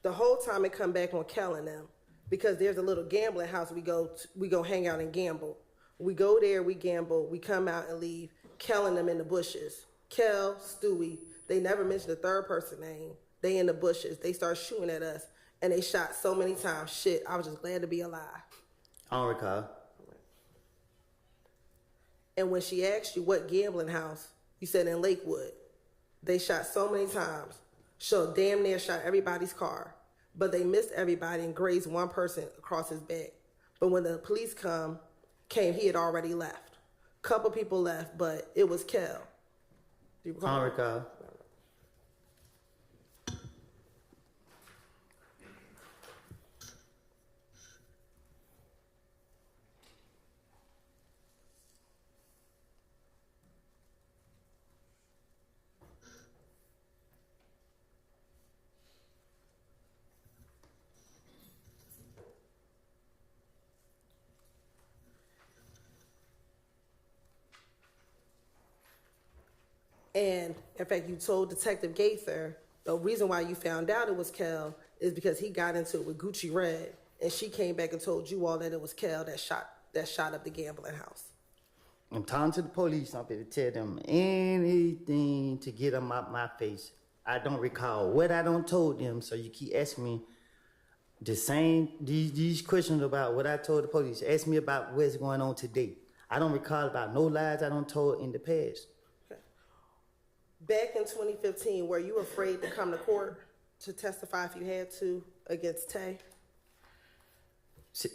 the whole time it come back on Kel and them? Because there's a little gambling house we go hang out and gamble. We go there, we gamble, we come out and leave. Kel and them in the bushes. Kel, Stewie, they never mentioned the third person name. They in the bushes. They start shooting at us, and they shot so many times. Shit, I was just glad to be alive. I don't recall. And when she asked you what gambling house, you said in Lakewood. They shot so many times. So damn near shot everybody's car. But they missed everybody and grazed one person across his back. But when the police came, he had already left. Couple people left, but it was Kel. Do you recall? I don't recall. And in fact, you told Detective Gaither the reason why you found out it was Kel is because he got into it with Gucci Red, and she came back and told you all that it was Kel that shot up the gambling house. I'm talking to the police. I'm going to tell them anything to get them out my face. I don't recall what I don't told them, so you keep asking me these questions about what I told the police. Ask me about what's going on today. I don't recall about no lies I don't told in the past. Back in 2015, were you afraid to come to court to testify if you had to against Tay?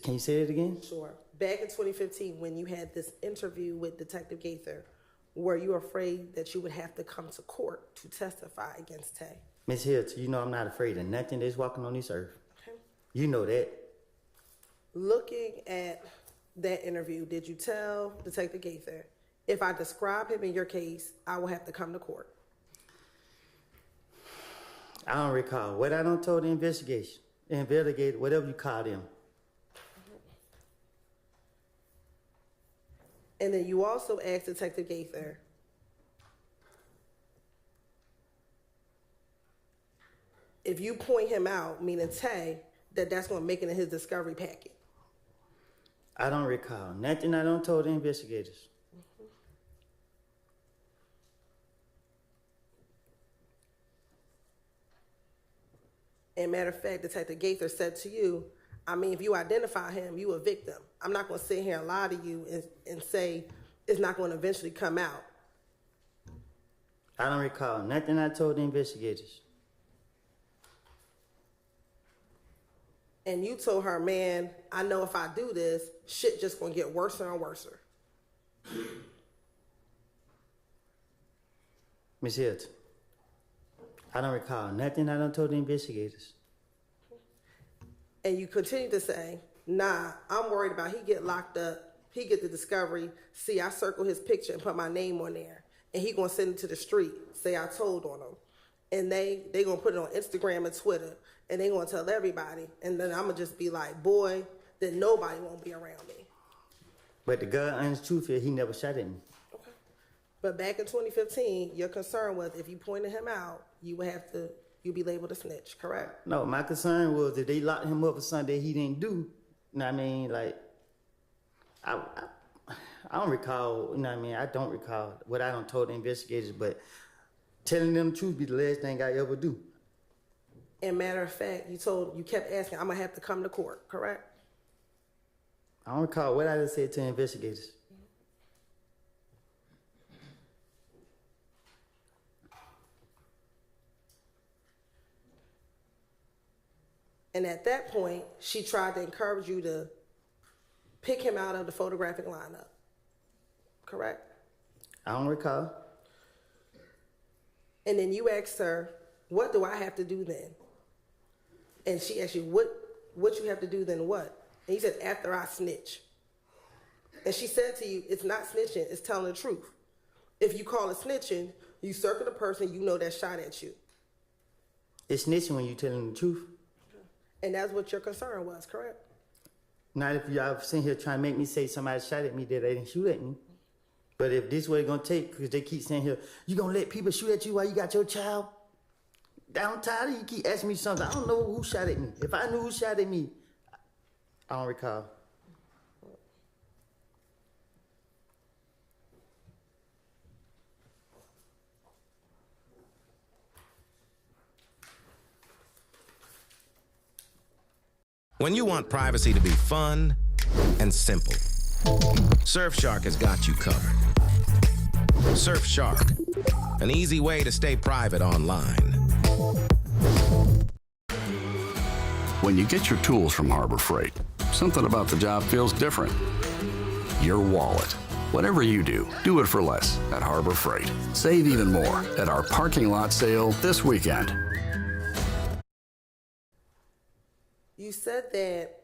Can you say it again? Sure. Back in 2015, when you had this interview with Detective Gaither, were you afraid that you would have to come to court to testify against Tay? Miss Hilton, you know I'm not afraid of nothing that's walking on this earth. Okay. You know that. Looking at that interview, did you tell Detective Gaither, if I describe him in your case, I will have to come to court? I don't recall. What I don't told the investigator, whatever you call them. And then you also asked Detective Gaither, if you point him out, meaning Tay, that's going to make it in his discovery packet. I don't recall. Nothing I don't told the investigators. And matter of fact, Detective Gaither said to you, I mean, if you identify him, you a victim. I'm not going to sit here and lie to you and say it's not going to eventually come out. I don't recall. Nothing I told the investigators. And you told her, man, I know if I do this, shit just going to get worse and worse. Miss Hilton, I don't recall nothing I done told the investigators. And you continue to say, nah, I'm worried about he get locked up, he get the discovery, see, I circle his picture and put my name on there, and he gonna send it to the street, say I told on him. And they gonna put it on Instagram and Twitter, and they gonna tell everybody, and then I'm gonna just be like, boy, then nobody won't be around me. But the God honest truth is he never shot at me. Okay. But back in 2015, your concern was if you pointed him out, you'd be labeled a snitch, correct? No, my concern was that they locked him up for something he didn't do. You know what I mean? Like, I don't recall, you know what I mean? I don't recall what I done told the investigators, but telling them the truth be the last thing I ever do. And matter of fact, you kept asking, I'm gonna have to come to court, correct? I don't recall what I just said to the investigators. And at that point, she tried to encourage you to pick him out of the photographic lineup, correct? I don't recall. And then you asked her, what do I have to do then? And she asked you, what you have to do then what? And you said, after I snitch. And she said to you, it's not snitching, it's telling the truth. If you call it snitching, you circle the person you know that shot at you. It's snitching when you telling the truth. And that's what your concern was, correct? Not if y'all sitting here trying to make me say somebody shot at me that they didn't shoot at me. But if this way it's gonna take, because they keep saying here, you gonna let people shoot at you while you got your child? I'm tired of you keep asking me something. I don't know who shot at me. If I knew who shot at me, I don't recall. When you want privacy to be fun and simple, Surfshark has got you covered. Surfshark, an easy way to stay private online. When you get your tools from Harbor Freight, something about the job feels different. Your wallet. Whatever you do, do it for less at Harbor Freight. Save even more at our parking lot sale this weekend. You said that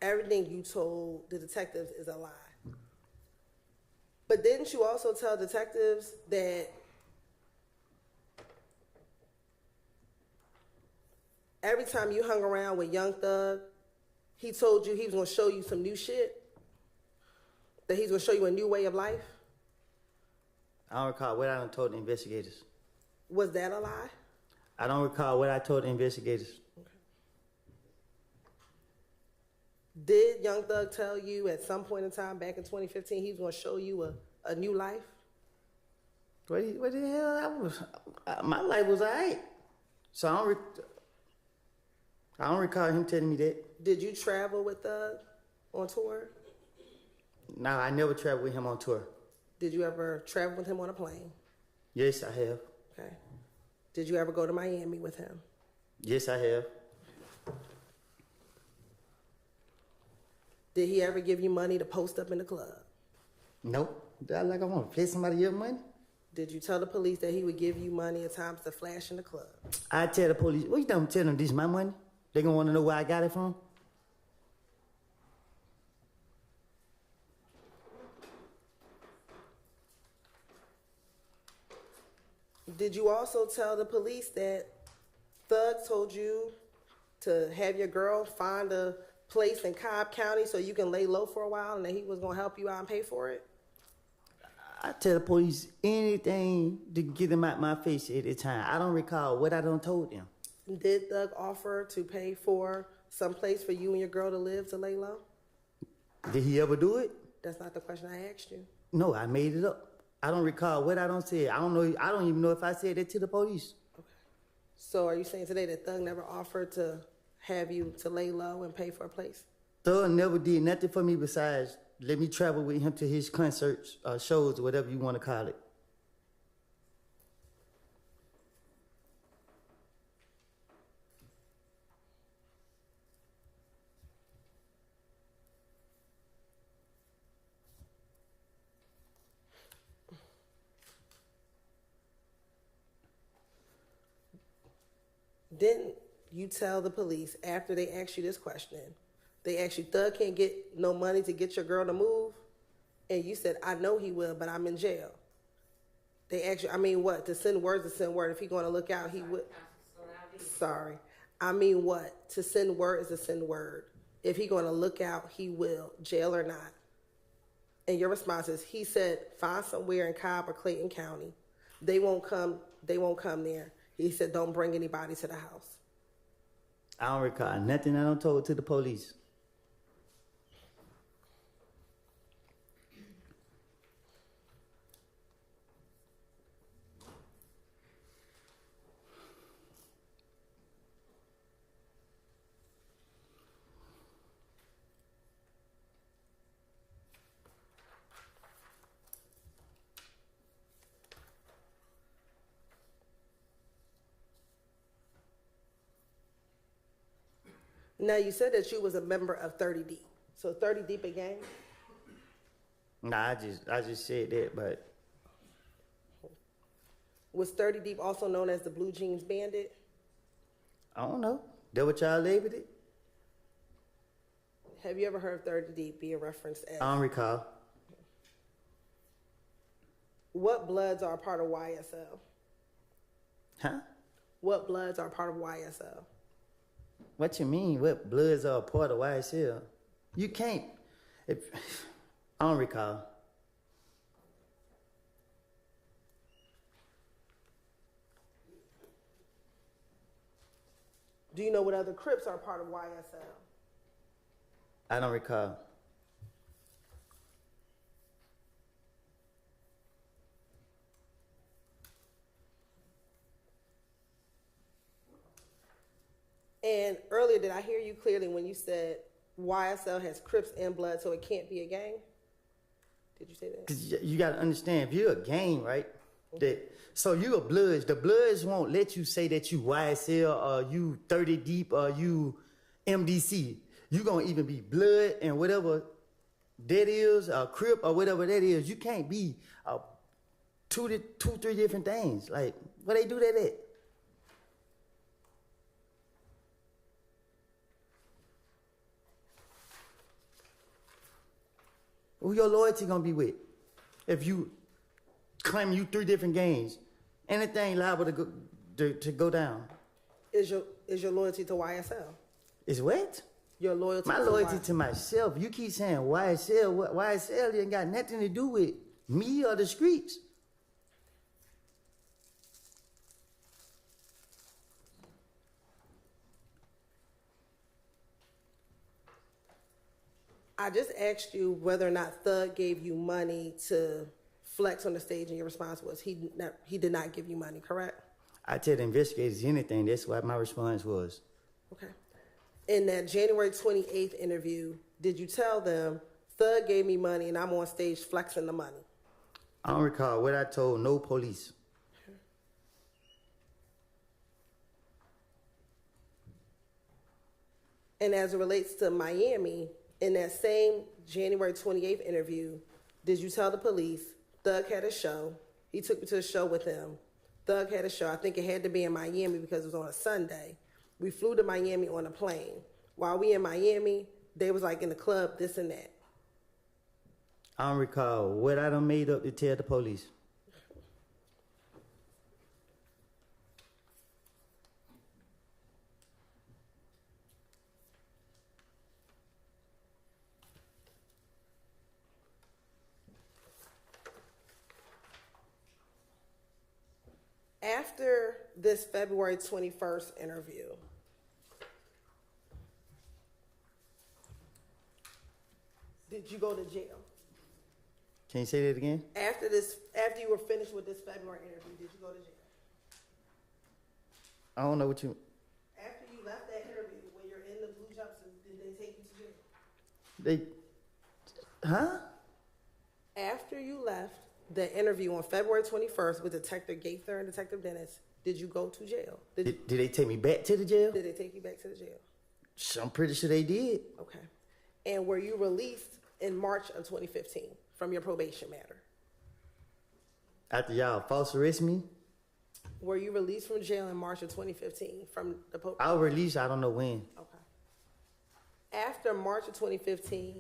everything you told the detectives is a lie. But didn't you also tell detectives that every time you hung around with Young Thug, he told you he was going to show you some new shit? That he's going to show you a new way of life? I don't recall what I told the investigators. Was that a lie? I don't recall what I told the investigators. Did Young Thug tell you at some point in time back in 2015 he was going to show you a new life? What the hell? My life was all right. So I don't recall him telling me that. Did you travel with Thug on tour? No, I never traveled with him on tour. Did you ever travel with him on a plane? Yes, I have. Okay. Did you ever go to Miami with him? Yes, I have. Did he ever give you money to post up in the club? Nope. I want to pay somebody your money. Did you tell the police that he would give you money at times to flash in the club? I tell the police, what you don't tell them this is my money? They gonna want to know where I got it from? Did you also tell the police that Thug told you to have your girl find a place in Cobb County so you can lay low for a while and that he was going to help you out and pay for it? I tell the police anything to get them out my face at the time. I don't recall what I done told them. Did Thug offer to pay for some place for you and your girl to live to lay low? Did he ever do it? That's not the question I asked you. No, I made it up. I don't recall what I done said. I don't know. I don't even know if I said that to the police. Okay. So are you saying today that Thug never offered to have you to lay low and pay for a place? Thug never did nothing for me besides let me travel with him to his concerts, shows, or whatever you want to call it. Didn't you tell the police after they asked you this question, they asked you, Thug can't get no money to get your girl to move? And you said, I know he will, but I'm in jail. They asked you, I mean what? To send words to send word. If he's going to look out, he would. Sorry. I mean what? To send word is to send word. If he's going to look out, he will, jail or not. And your response is, he said, find somewhere in Cobb or Clayton County. They won't come there. He said, don't bring anybody to the house. I don't recall nothing I done told to the police. Now, you said that you was a member of 30 Deep. So 30 Deep a gang? Nah, I just said that, but Was 30 Deep also known as the Blue Jeans Bandit? I don't know. That what y'all labeled it? Have you ever heard 30 Deep being referenced as? I don't recall. What Bloods are a part of YSL? Huh? What Bloods are a part of YSL? What you mean? What Bloods are a part of YSL? You can't. I don't recall. Do you know what other Crips are a part of YSL? I don't recall. And earlier, did I hear you clearly when you said YSL has Crips and blood, so it can't be a gang? Did you say that? Because you got to understand, if you're a gang, right? So you a Bloods. The Bloods won't let you say that you YSL or you 30 Deep or you MDC. You going to even be Blood and whatever that is, a Crip or whatever that is. You can't be two, three different things. Like, where they do that at? Who your loyalty gonna be with? If you claim you 3 different gangs, anything liable to go down. Is your loyalty to YSL? Is what? Your loyalty. My loyalty to myself. You keep saying YSL. YSL ain't got nothing to do with me or the streets. I just asked you whether or not Thug gave you money to flex on the stage, and your response was he did not give you money, correct? I tell the investigators anything. That's what my response was. Okay. In that January 28th interview, did you tell them Thug gave me money and I'm on stage flexing the money? I don't recall what I told no police. And as it relates to Miami, in that same January 28th interview, did you tell the police Thug had a show? He took me to a show with him. Thug had a show. I think it had to be in Miami because it was on a Sunday. We flew to Miami on a plane. While we in Miami, they was like in the club, this and that. I don't recall what I done made up to tell the police. After this February 21st interview, did you go to jail? Can you say that again? After you were finished with this February interview, did you go to jail? I don't know what you... After you left that interview, when you're in the blue jumpsuit, did they take you to jail? Huh? After you left the interview on February 21st with Detective Gaither and Detective Dennis, did you go to jail? Did they take me back to the jail? Did they take you back to the jail? I'm pretty sure they did. Okay. And were you released in March of 2015 from your probation matter? After y'all false arrest me? Were you released from jail in March of 2015 from the probation? I was released, I don't know when. Okay. After March of 2015,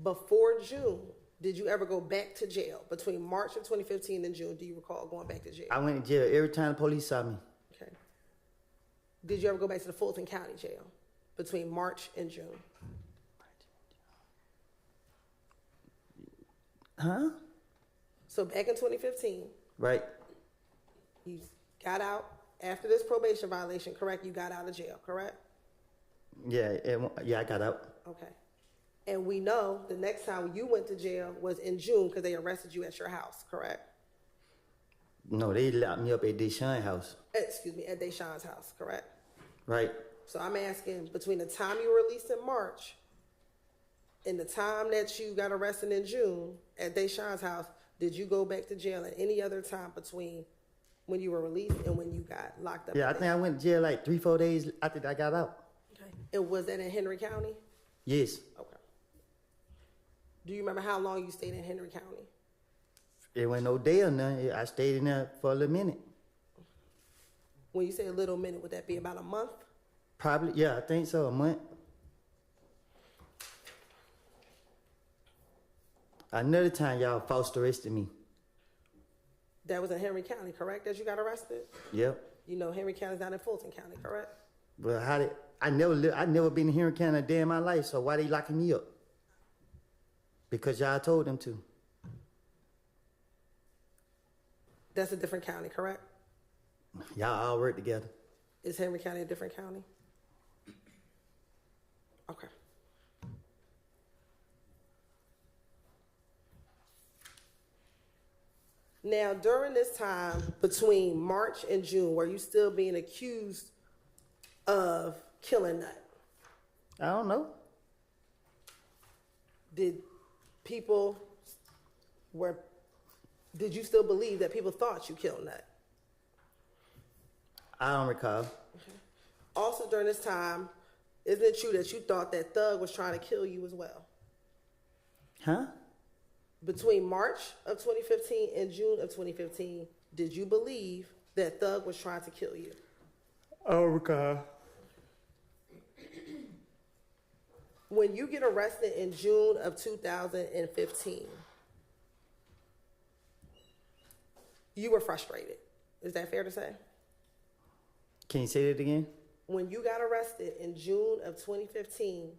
before June, did you ever go back to jail? Between March of 2015 and June, do you recall going back to jail? I went to jail every time the police saw me. Okay. Did you ever go back to the Fulton County Jail between March and June? Huh? So back in 2015, Right. you got out after this probation violation, correct? You got out of jail, correct? Yeah, I got out. Okay. And we know the next time you went to jail was in June because they arrested you at your house, correct? No, they locked me up at Deshaun's house. Excuse me, at Deshaun's house, correct? Right. So I'm asking, between the time you were released in March and the time that you got arrested in June at Deshaun's house, did you go back to jail at any other time between when you were released and when you got locked up? Yeah, I think I went to jail like 3-4 days after I got out. Okay. And was that in Henry County? Yes. Okay. Do you remember how long you stayed in Henry County? It went no day or nothing. I stayed in there for a little minute. When you say a little minute, would that be about a month? Probably, yeah, I think so, a month. Another time y'all false arrested me. That was in Henry County, correct, that you got arrested? Yep. You know Henry County's not in Fulton County, correct? But I never been in here in Canada a day in my life, so why they locking me up? Because y'all told them to. That's a different county, correct? Y'all all work together. Is Henry County a different county? Okay. Now, during this time between March and June, were you still being accused of killing Nut? I don't know. Did you still believe that people thought you killed Nut? I don't recall. Also during this time, isn't it true that you thought that Thug was trying to kill you as well? Huh? Between March of 2015 and June of 2015, did you believe that Thug was trying to kill you? I don't recall. When you get arrested in June of 2015, you were frustrated. Is that fair to say? Can you say that again? When you got arrested in June of 2015,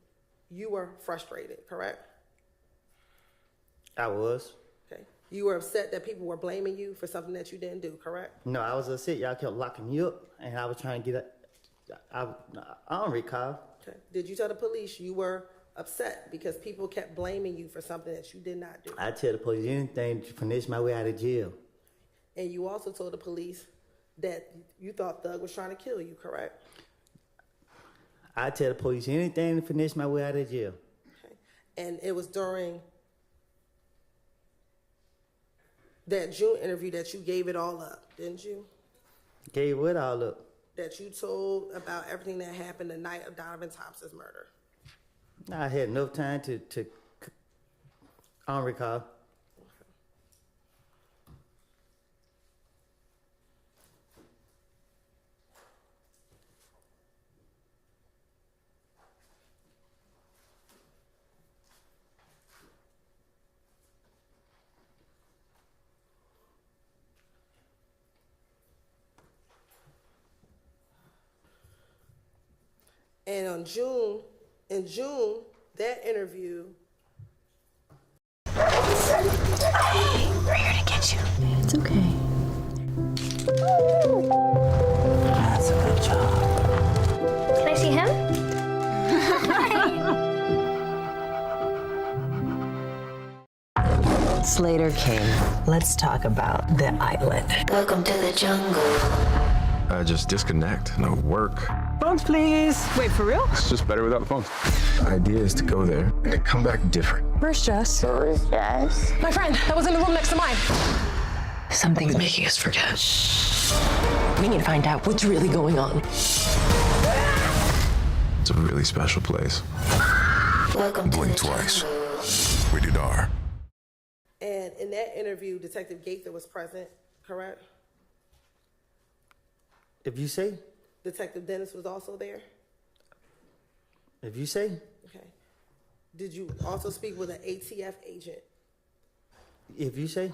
you were frustrated, correct? I was. Okay. You were upset that people were blaming you for something that you didn't do, correct? No, I was upset. Y'all kept locking me up, and I was trying to get I don't recall. Okay. Did you tell the police you were upset because people kept blaming you for something that you did not do? I tell the police anything to finish my way out of jail. And you also told the police that you thought Thug was trying to kill you, correct? I tell the police anything to finish my way out of jail. Okay. And it was during that June interview that you gave it all up, didn't you? Gave what all up? That you told about everything that happened the night of Donovan Thompson's murder. I had enough time to I don't recall. And in June, that interview. We're here to get you. It's okay. That's a good job. Can I see him? Slater King, let's talk about the island. Welcome to the jungle. Just disconnect. No work. Phones, please. Wait, for real? It's just better without the phones. The idea is to go there and to come back different. Where's Jess? Where's Jess? My friend that was in the room next to mine. Something's making us forget. We need to find out what's really going on. It's a really special place. Welcome to Blink the twice. jungle. Rated R. And in that interview, Detective Gaither was present, correct? If you say. Detective Dennis was also there? If you say. Okay. Did you also speak with an ATF agent? If you say.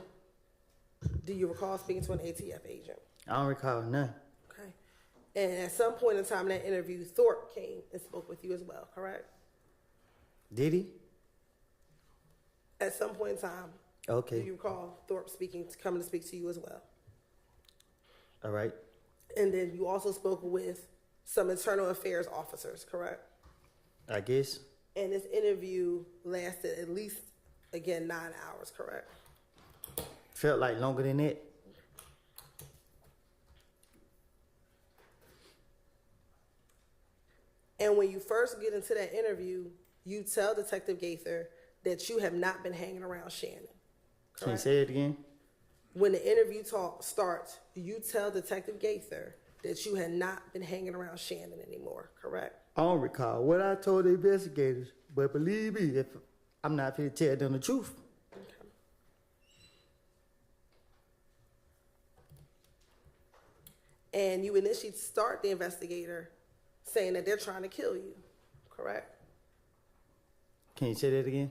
Do you recall speaking to an ATF agent? I don't recall none. Okay. And at some point in time in that interview, Thorpe came and spoke with you as well, correct? Did he? At some point in time, Okay. do you recall Thorpe coming to speak to you as well? All right. And then you also spoke with some internal affairs officers, correct? I guess. And this interview lasted at least, again, 9 hours, correct? Felt like longer than that. And when you first get into that interview, you tell Detective Gaither that you have not been hanging around Shannon. Correct? Can you say it again? When the interview talk starts, you tell Detective Gaither that you had not been hanging around Shannon anymore, correct? I don't recall what I told the investigators, but believe me, if I'm not going to tell them the truth. Okay. And you initially start the investigator saying that they're trying to kill you, correct? Can you say that again?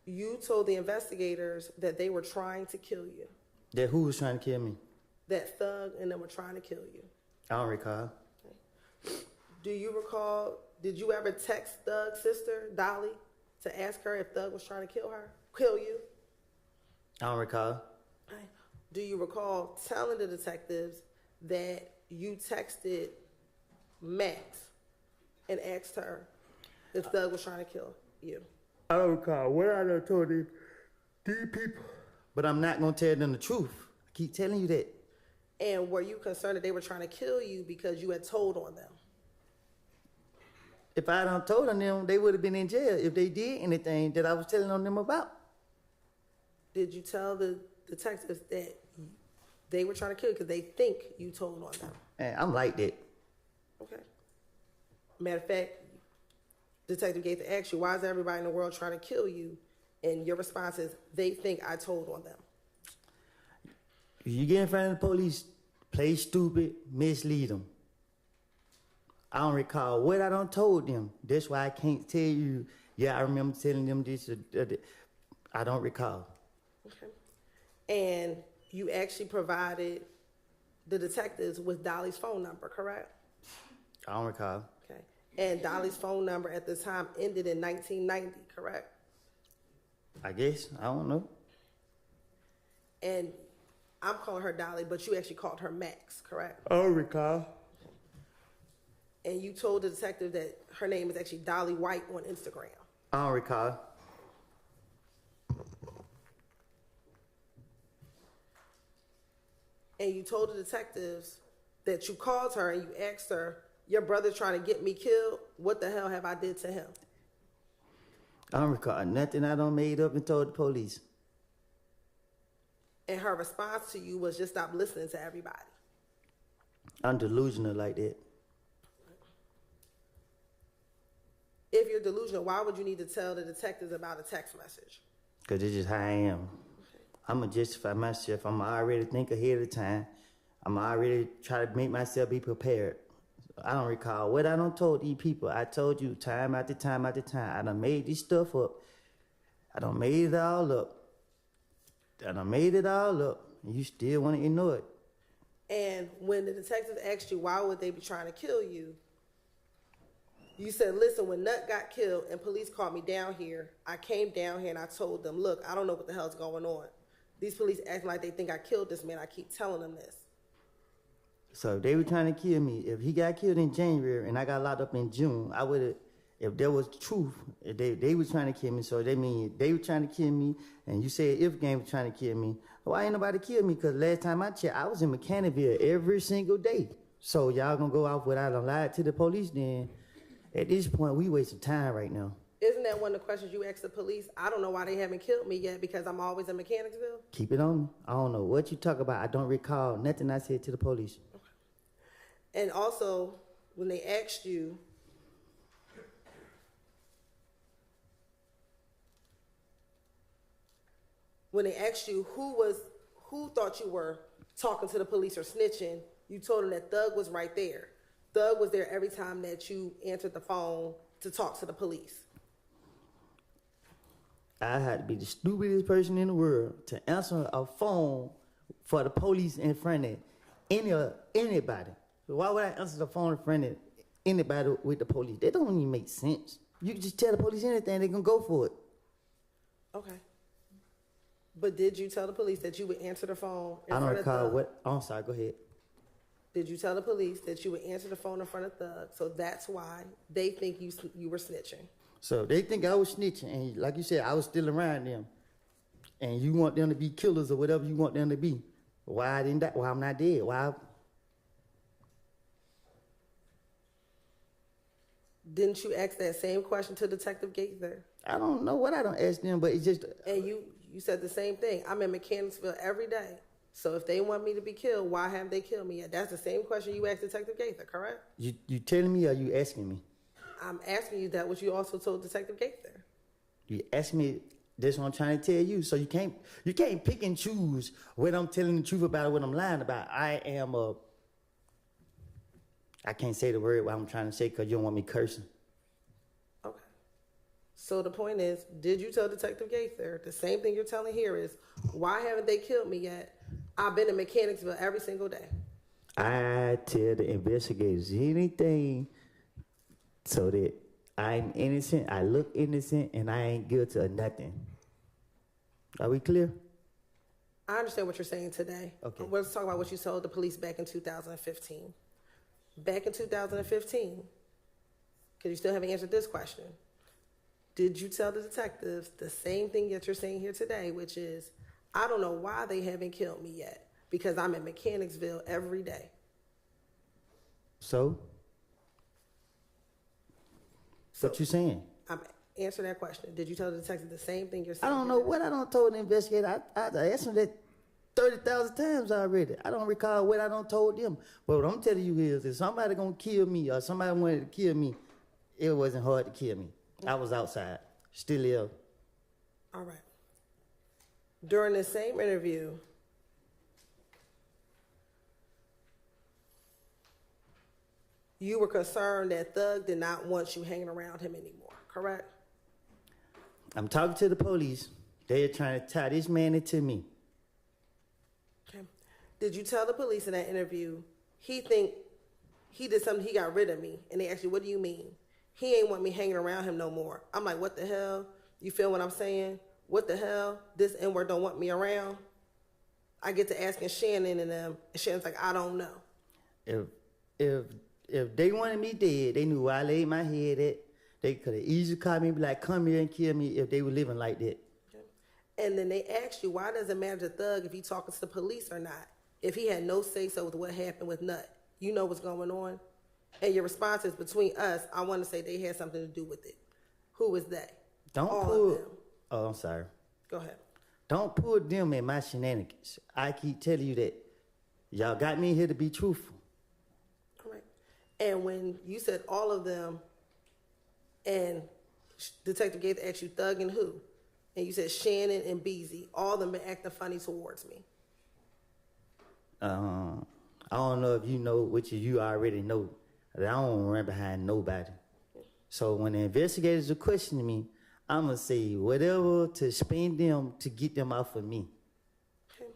You told the investigators that they were trying to kill you, That who was trying to kill me? that Thug and them were trying to kill you. I don't recall. Do you recall, did you ever text Thug's sister, Dolly, to ask her if Thug was trying to kill you? I don't recall. Right. Do you recall telling the detectives that you texted Max and asked her if Thug was trying to kill you? I don't recall what I done told these people. But I'm not going to tell them the truth. I keep telling you that. And were you concerned that they were trying to kill you because you had told on them? If I done told on them, they would have been in jail if they did anything that I was telling on them about. Did you tell the detectives that they were trying to kill you because they think you told on them? And I'm like that. Okay. Matter of fact, Detective Gates asked you, why is everybody in the world trying to kill you? And your response is, they think I told on them. If you get in front of the police, play stupid, mislead them. I don't recall what I done told them. That's why I can't tell you, yeah, I remember telling them this. I don't recall. Okay. And you actually provided the detectives with Dolly's phone number, correct? I don't recall. Okay. And Dolly's phone number at the time ended in 1990, correct? I guess. I don't know. And I'm calling her Dolly, but you actually called her Max, correct? I don't recall. And you told the detective that her name is actually Dolly White on Instagram. I don't recall. And you told the detectives that you called her and you asked her, your brother trying to get me killed, what the hell have I did to him? I don't recall nothing I done made up and told the police. And her response to you was just stop listening to everybody. I'm delusional like that. If you're delusional, why would you need to tell the detectives about a text message? Because it's just how I am. I'm going to justify myself. I'm already think ahead of time. I'm already try to make myself be prepared. I don't recall what I done told these people. I told you time after time after time. I done made this stuff up. I done made it all up. And you still want to ignore it. And when the detectives asked you why would they be trying to kill you, you said, listen, when Nut got killed and police called me down here, I came down here and I told them, look, I don't know what the hell's going on. These police acting like they think I killed this man. I keep telling them this. So if they were trying to kill me, if he got killed in January and I got locked up in June, I would have, if there was truth, if they were trying to kill me, so they mean they were trying to kill me, and you said if game was trying to kill me, why ain't nobody kill me? Because last time I checked, I was in Mechanicsville every single day. So y'all gonna go off without a lie to the police then? At this point, we wasting time right now. Isn't that one of the questions you asked the police? I don't know why they haven't killed me yet because I'm always in Mechanicsville. Keep it on me. I don't know what you talk about. I don't recall nothing I said to the police. Okay. And also, when they asked you, who thought you were talking to the police or snitching, you told them that Thug was right there. Thug was there every time that you answered the phone to talk to the police. I had to be the stupidest person in the world to answer a phone for the police in front of anybody. So why would I answer the phone in front of anybody with the police? That don't even make sense. You can just tell the police anything, they can go for it. Okay. But did you tell the police that you would answer the phone in I don't front of recall Thug? what. I'm sorry, go ahead. Did you tell the police that you would answer the phone in front of Thug? So that's why they think you were snitching. So they think I was snitching, and like you said, I was still around them. And you want them to be killers or whatever you want them to be. Why I didn't die? Why I'm not dead? Why? Didn't you ask that same question to Detective Gates there? I don't know what I don't ask them, but it's just. And you said the same thing. I'm in Mechanicsville every day. So if they want me to be killed, why haven't they killed me yet? That's the same question you asked Detective Gaither, correct? You telling me or you asking me? I'm asking you that what you also told Detective Gaither. You ask me, that's what I'm trying to tell you. So you can't pick and choose what I'm telling the truth about or what I'm lying about. I can't say the word what I'm trying to say because you don't want me cursing. Okay. So the point is, did you tell Detective Gaither the same thing you're telling here is, why haven't they killed me yet? I've been in Mechanicsville every single day. I tell the investigators anything so that I'm innocent, I look innocent, and I ain't guilty of nothing. Are we clear? I understand what you're saying today. Okay. Let's talk about what you told the police back in 2015. Back in 2015, because you still haven't answered this question, did you tell the detectives the same thing that you're saying here today, which is, I don't know why they haven't killed me yet, because I'm in Mechanicsville every day. So? What you saying? I'm answering that question. Did you tell the detective the same thing you're saying? I don't know what I don't told the investigator. I asked him that 30,000 times already. I don't recall what I don't told them. But what I'm telling you is, if somebody gonna kill me or somebody wanted to kill me, it wasn't hard to kill me. I was outside, still ill. All right. During the same interview, you were concerned that Thug did not want you hanging around him anymore, correct? I'm talking to the police. They're trying to tie this man into me. Okay. Did you tell the police in that interview he think he did something, he got rid of me? And they asked you, what do you mean? He ain't want me hanging around him no more. I'm like, what the hell? You feel what I'm saying? What the hell? This N-word don't want me around? I get to asking Shannon and them, and Shannon's like, I don't know. If they wanted me dead, they knew where I laid my head at. They could have easily called me and be like, come here and kill me if they were living like that. Okay. And then they asked you, why does it matter to Thug if he talking to the police or not? If he had no say-so with what happened with Nut, you know what's going on? And your response is, between us, I want to say they had something to do with it. Who was they? Don't All pull. of them. Oh, I'm sorry. Go ahead. Don't pull them in my shenanigans. I keep telling you that. Y'all got me here to be truthful. All right. And when you said all of them, and Detective Gates asked you Thug and who? And you said Shannon and Beezy. All of them been acting funny towards me. I don't know if you know, which you already know, that I don't run behind nobody. So when the investigators are questioning me, I'm going to say whatever to spin them to get them off of me. Okay.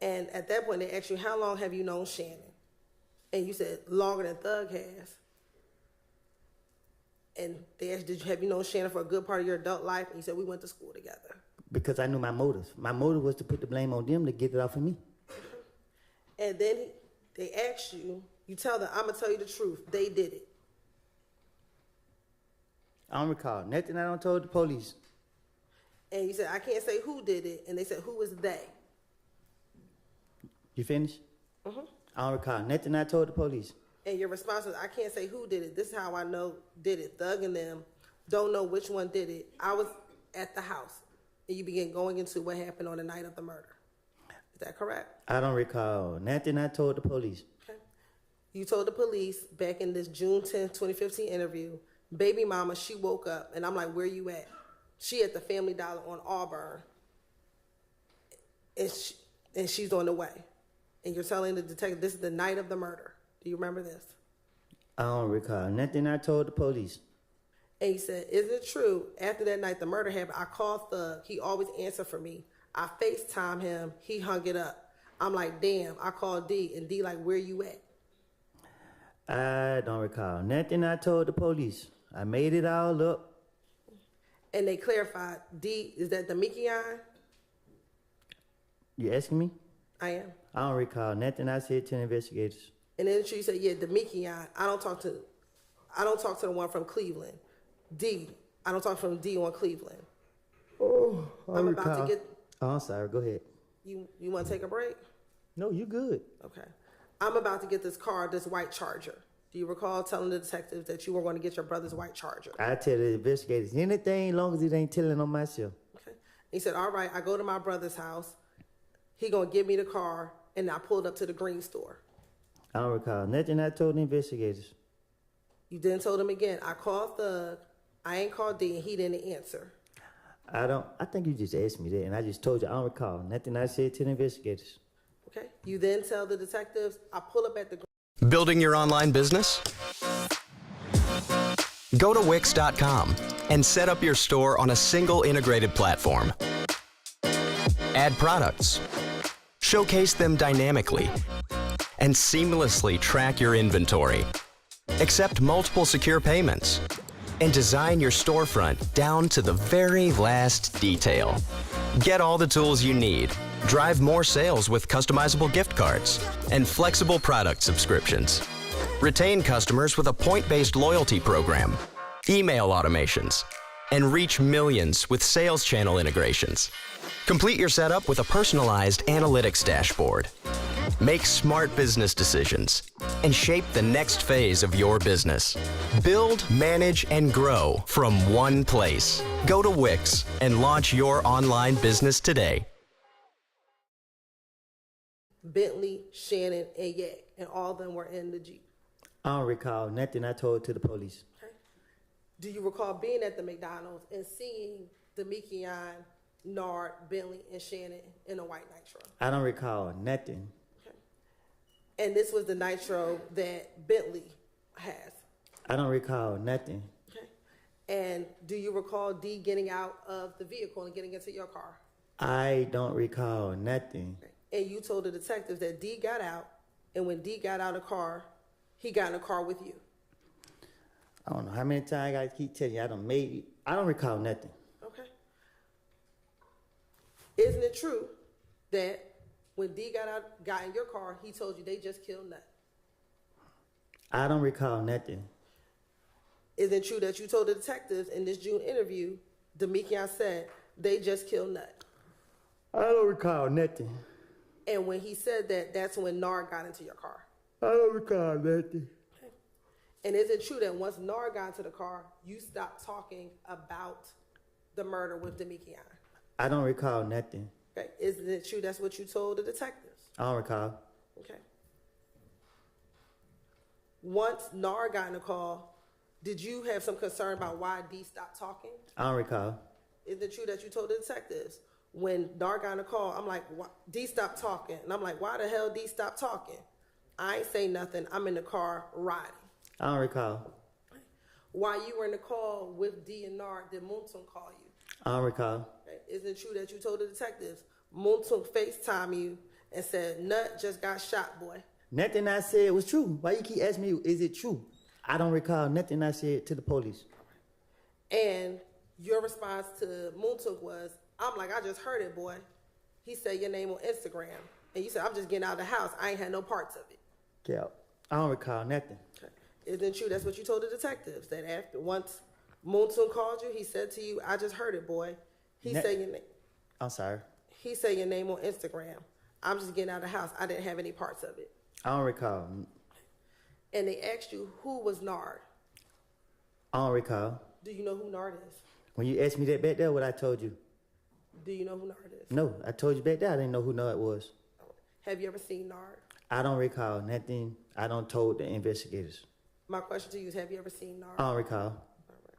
And at that point, they asked you, how long have you known Shannon? And you said, longer than Thug has. And they asked, have you known Shannon for a good part of your adult life? And you said, we went to school together. Because I knew my motive. My motive was to put the blame on them to get it off of me. And then they asked you, you tell them, I'm going to tell you the truth. They did it. I don't recall nothing I don't told the police. And you said, I can't say who did it. And they said, who is they? You finished? Mm-hmm. I don't recall nothing I told the police. And your response was, I can't say who did it. This is how I know did it. Thug and them don't know which one did it. I was at the house. And you began going into what happened on the night of the murder. Is that correct? I don't recall nothing I told the police. Okay. You told the police back in this June 10th, 2015 interview, baby mama, she woke up. And I'm like, where you at? She at the Family Dollar on Auburn. And she's on the way. And you're telling the detective this is the night of the murder. Do you remember this? I don't recall nothing I told the police. And he said, is it true, after that night the murder happened, I called Thug. He always answered for me. I FaceTime him. He hung it up. I'm like, damn, I called D. And D like, where you at? I don't recall nothing I told the police. I made it all up. And they clarified, D, is that the Mikion? You asking me? I am. I don't recall nothing I said to the investigators. And then she said, yeah, the Mikion. I don't talk to the one from Cleveland. D, I don't talk from D on Cleveland. Oh, I'm about to get. Oh, I'm sorry. Go ahead. You want to take a break? No, you good. Okay. I'm about to get this car, this white Charger. Do you recall telling the detectives that you were going to get your brother's white Charger? I tell the investigators anything as long as it ain't telling on myself. Okay. He said, all right, I go to my brother's house. He going to give me the car, and I pulled up to the green store. I don't recall nothing I told the investigators. You then told him again, I called Thug. I ain't called D, and he didn't answer. I think you just asked me that, and I just told you I don't recall nothing I said to the investigators. Okay. You then tell the detectives, I pull up at the... Building your online business? Go to Wix.com and set up your store on a single integrated platform. Add products, showcase them dynamically, and seamlessly track your inventory. Accept multiple secure payments, and design your storefront down to the very last detail. Get all the tools you need. Drive more sales with customizable gift cards and flexible product subscriptions. Retain customers with a point-based loyalty program, email automations, and reach millions with sales channel integrations. Complete your setup with a personalized analytics dashboard. Make smart business decisions and shape the next phase of your business. Build, manage, and grow from one place. Go to Wix and launch your online business today. Bentley, Shannon, and Yak, and all of them were in the Jeep. I don't recall nothing I told to the police. Okay. Do you recall being at the McDonald's and seeing Demekion, Nard, Bentley, and Shannon in a white Nitro? I don't recall nothing. Okay. And this was the Nitro that Bentley has. I don't recall nothing. Okay. And do you recall D getting out of the vehicle and getting into your car? I don't recall nothing. Okay. And you told the detectives that D got out, and when D got out of the car, he got in the car with you. I don't know how many times I keep telling you I don't recall nothing. Okay. Isn't it true that when D got in your car, he told you they just killed Nut? I don't recall nothing. Isn't it true that you told the detectives in this June interview, Demekion said they just killed Nut? I don't recall nothing. And when he said that, that's when Nard got into your car. I don't recall nothing. Okay. And is it true that once Nard got into the car, you stopped talking about the murder with Demekion? I don't recall nothing. Okay. Isn't it true that's what you told the detectives? I don't recall. Okay. Once Nard got in the call, did you have some concern about why D stopped talking? I don't recall. Isn't it true that you told the detectives? When Nard got in the call, I'm like, D stopped talking. And I'm like, why the hell D stopped talking? I ain't say nothing. I'm in the car riding. I don't recall. While you were in the call with D and Nard, did Muntung call you? I don't recall. Okay. Isn't it true that you told the detectives Muntung FaceTime you and said, Nut just got shot, boy? Nothing I said was true. Why you keep asking me, is it true? I don't recall nothing I said to the police. And your response to Muntung was, I'm like, I just heard it, boy. He said your name on Instagram. And you said, I'm just getting out of the house. I ain't had no parts of it. Yeah, I don't recall nothing. Okay. Isn't it true that's what you told the detectives? That after once Muntung called you, he said to you, I just heard it, boy. He said your name. I'm sorry. He said your name on Instagram. I'm just getting out of the house. I didn't have any parts of it. I don't recall. And they asked you, who was Nard? I don't recall. Do you know who Nard is? When you asked me that back there, what I told you? Do you know who Nard is? No, I told you back there I didn't know who Nard was. Have you ever seen Nard? I don't recall nothing. I don't told the investigators. My question to you is, have you ever seen Nard? I don't recall. Right.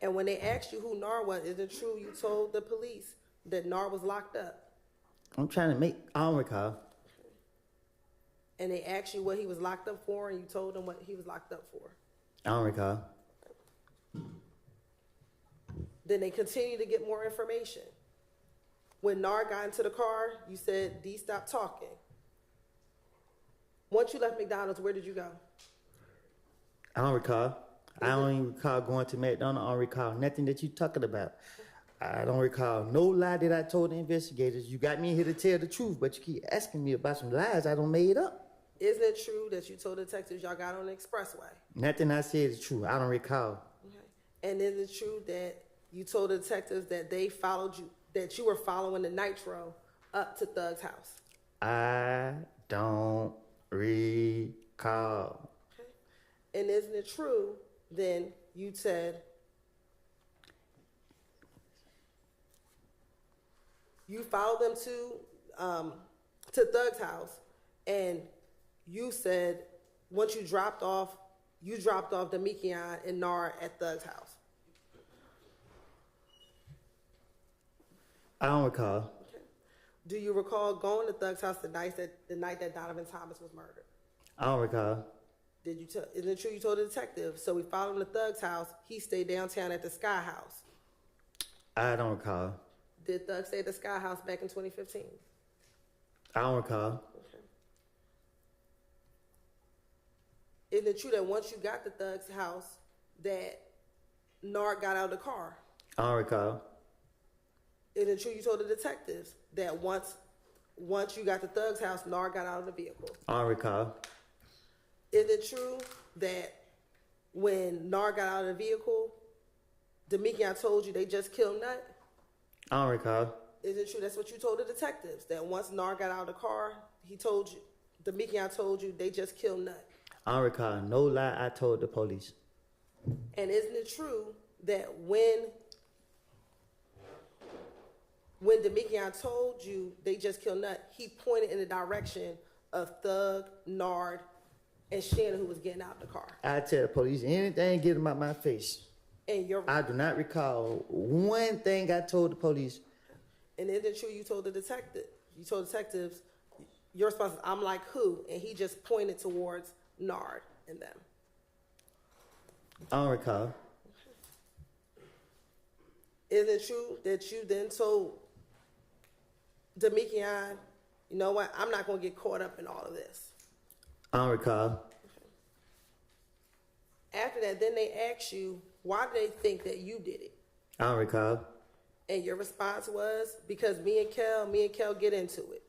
And when they asked you who Nard was, is it true you told the police that Nard was locked up? I'm trying to I don't recall. And they asked you what he was locked up for, and you told them what he was locked up for? I don't recall. Then they continued to get more information. When Nard got into the car, you said, D, stop talking. Once you left McDonald's, where did you go? I don't recall. I don't even recall going to McDonald's. I don't recall nothing that you talking about. I don't recall no lie that I told the investigators. You got me here to tell the truth, but you keep asking me about some lies I don't made up. Isn't it true that you told the detectives y'all got on the expressway? Nothing I said is true. I don't recall. Okay. And is it true that you told the detectives that they followed you, that you were following the Nitro up to Thug's house? I don't recall. Okay. And isn't it true then you said you followed them to Thug's house, and you said once you dropped off Demekion and Nard at Thug's house? I don't recall. Okay. Do you recall going to Thug's house the night that Donovan Thomas was murdered? I don't recall. Isn't it true you told the detective? So we followed him to Thug's house. He stayed downtown at the Sky House. I don't recall. Did Thug stay at the Sky House back in 2015? I don't recall. Okay. Isn't it true that once you got to Thug's house that Nard got out of the car? I don't recall. Isn't it true you told the detectives that once you got to Thug's house, Nard got out of the vehicle? I don't recall. Is it true that when Nard got out of the vehicle, Demekion told you they just killed Nut? I don't recall. Is it true that's what you told the detectives? That once Nar got out of the car, he told you, Demekion told you they just killed Nut. I don't recall no lie I told the police. And isn't it true that when Demekion told you they just killed Nut, he pointed in the direction of Thug, Nard, and Shannon, who was getting out of the car? I tell the police anything get them out my face. And I do not recall one thing I told the police. And isn't it true you told the detective? You told detectives your response is, I'm like who? And he just pointed towards Nard and them. I don't recall. Is it true that you then told Demekion, you know what, I'm not going to get caught up in all of this? I don't recall. After that, then they asked you, why do they think that you did it? I don't recall. And your response was, because me and Kel get into it.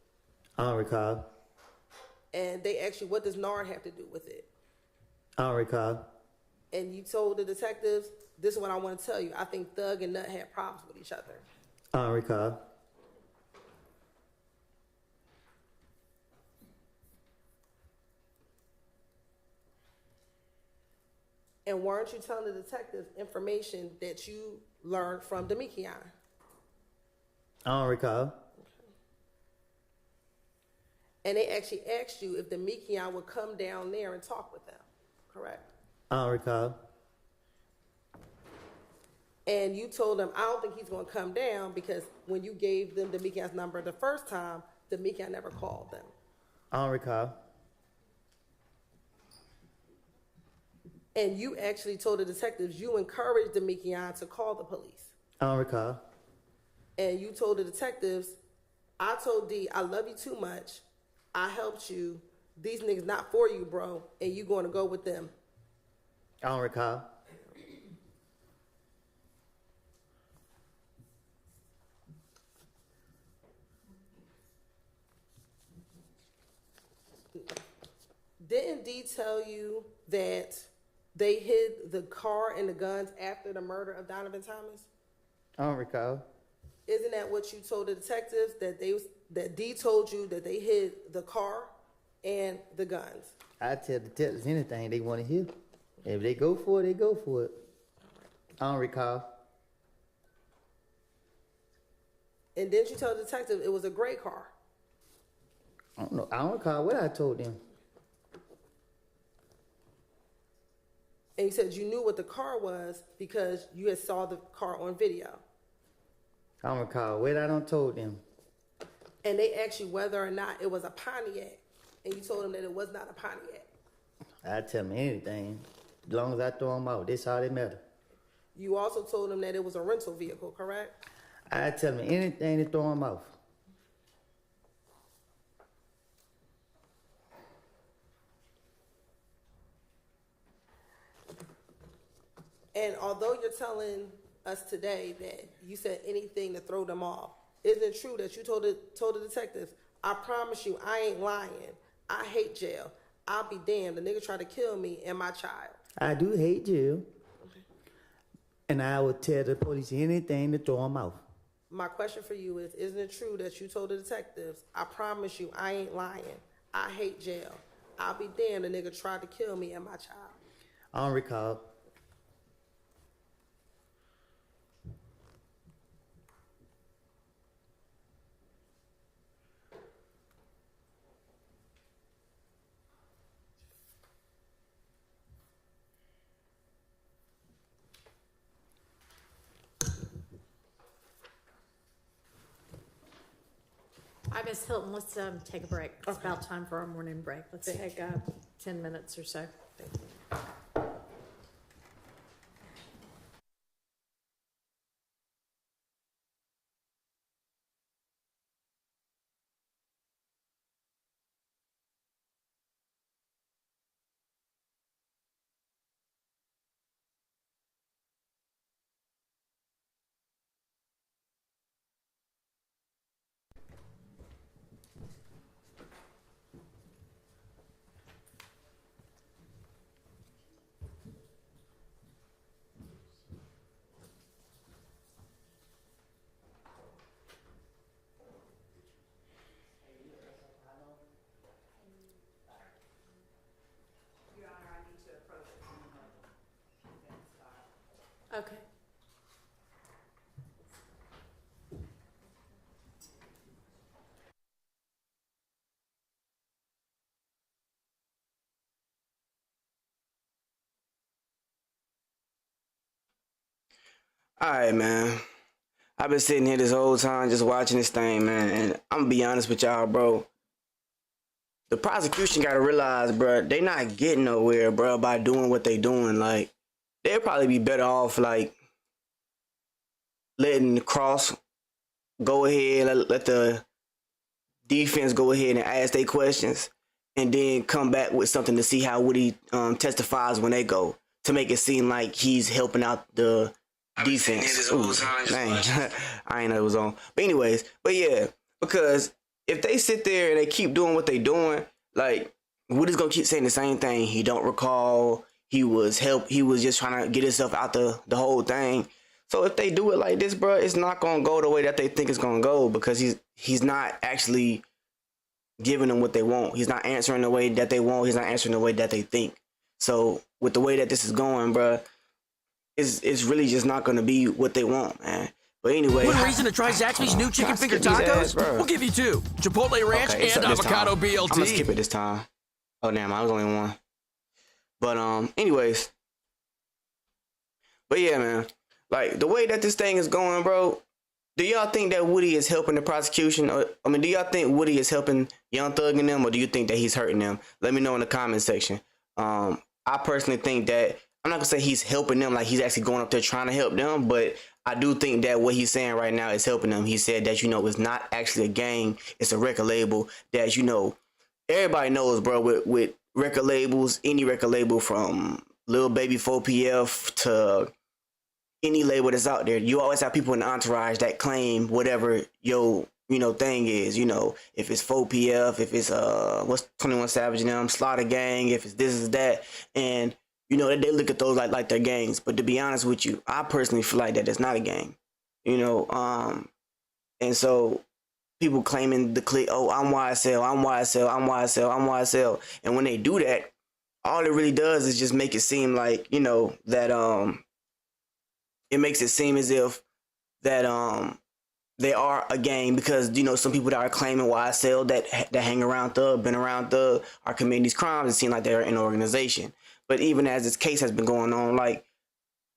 I don't recall. And they asked you, what does Nard have to do with it? I don't recall. And you told the detectives, this is what I want to tell you. I think Thug and Nut had problems with each other. I don't recall. And weren't you telling the detectives information that you learned from Demekion? I don't recall. And they actually asked you if Demekion would come down there and talk with them, correct? I don't recall. And you told them, I don't think he's going to come down because when you gave them Demekion's number the first time, Demekion never called them. I don't recall. And you actually told the detectives you encouraged Demekion to call the police. I don't recall. And you told the detectives, I told D, I love you too much. I helped you. These niggas not for you, bro. And you going to go with them. I don't recall. Didn't D tell you that they hid the car and the guns after the murder of Donovan Thomas? I don't recall. Isn't that what you told the detectives, that D told you that they hid the car and the guns? I tell detectives anything they want to hear. If they go for it, they go for it. I don't recall. And didn't you tell the detective it was a gray car? I don't know. I don't recall what I told them. And you said you knew what the car was because you had saw the car on video. I don't recall what I done told them. And they asked you whether or not it was a Pontiac. And you told them that it was not a Pontiac. I tell them anything. As long as I throw them out, that's all that matter. You also told them that it was a rental vehicle, correct? I tell them anything to throw them off. And although you're telling us today that you said anything to throw them off, isn't it true that you told the detectives, I promise you, I ain't lying. I hate jail. I'll be damned. The nigga tried to kill me and my child. I do hate jail. And I would tell the police anything to throw them off. My question for you is, isn't it true that you told the detectives, I promise you, I ain't lying. I hate jail. I'll be damned. The nigga tried to kill me and my child. I don't recall. All right, Ms. Hilton, let's take a break. It's about time for our morning break. Let's take 10 minutes or so. Thank you. All right, man. I've been sitting here this whole time just watching this thing, man. And I'm gonna be honest with y'all, bro. The prosecution gotta realize, bro, they not getting nowhere, bro, by doing what they doing. Like, they'd probably be better off, like, letting the cross go ahead, let the defense go ahead and ask their questions, and then come back with something to see how Woody testifies when they go, to make it seem like he's helping out the defense. Ooh, man, I ain't know it was on. But anyways, but yeah, because if they sit there and they keep doing what they doing, like, Woody's gonna keep saying the same thing. He don't recall. He was just trying to get himself out the whole thing. So if they do it like this, bro, it's not gonna go the way that they think it's gonna go, because he's not actually giving them what they want. He's not answering the way that they want. He's not answering the way that they think. So with the way that this is going, bro, it's really just not gonna be what they want, man. But anyway, one reason to try Zaxby's new chicken finger tacos? We'll give you two: Chipotle Ranch and avocado BLT. I'm gonna skip it this time. Oh damn, I was only one. But anyways. But yeah, man. Like, the way that this thing is going, bro, do y'all think that Woody is helping the prosecution? Or, I mean, do y'all think Woody is helping Young Thug and them, or do you think that he's hurting them? Let me know in the comment section. I personally think that, I'm not gonna say he's helping them, like he's actually going up there trying to help them, but I do think that what he's saying right now is helping them. He said that, you know, it's not actually a gang, it's a record label that, you know, everybody knows, bro, with record labels, any record label from Lil Baby 4PF to any label that's out there, you always have people in the entourage that claim whatever your, you know, thing is. You know, if it's 4PF, if it's what's 21 Savage and them, Slaughter Gang, if it's this is that, and you know they look at those like they're gangs. But to be honest with you, I personally feel like that it's not a gang. You know, and so people claiming the clique, oh, I'm YSL, I'm YSL, I'm YSL, I'm YSL, and when they do that, all it really does is just make it seem like, you know, that it makes it seem as if that they are a gang, because, you know, some people that are claiming YSL that hang around Thug, been around Thug, are committing these crimes and seem like they're an organization. But even as this case has been going on, like,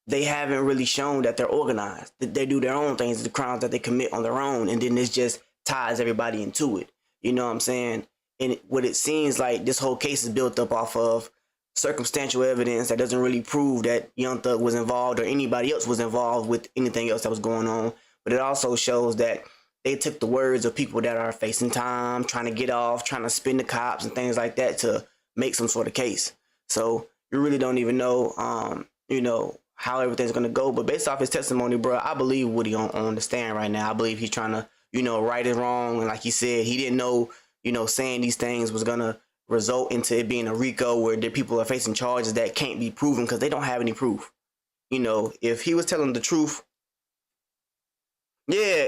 they haven't really shown that they're organized. They do their own things, the crimes that they commit on their own, and then this just ties everybody into it. You know what I'm saying? And what it seems like this whole case is built up off of circumstantial evidence that doesn't really prove that Young Thug was involved or anybody else was involved with anything else that was going on. But it also shows that they took the words of people that are facing time, trying to get off, trying to spin the cops and things like that to make some sort of case. So you really don't even know, you know, how everything's going to go. But based off his testimony, bro, I believe Woody on the stand right now. I believe he's trying to, you know, right it wrong. And like he said, he didn't know, you know, saying these things was going to result into it being a RICO where the people are facing charges that can't be proven because they don't have any proof. You know, if he was telling the truth, yeah,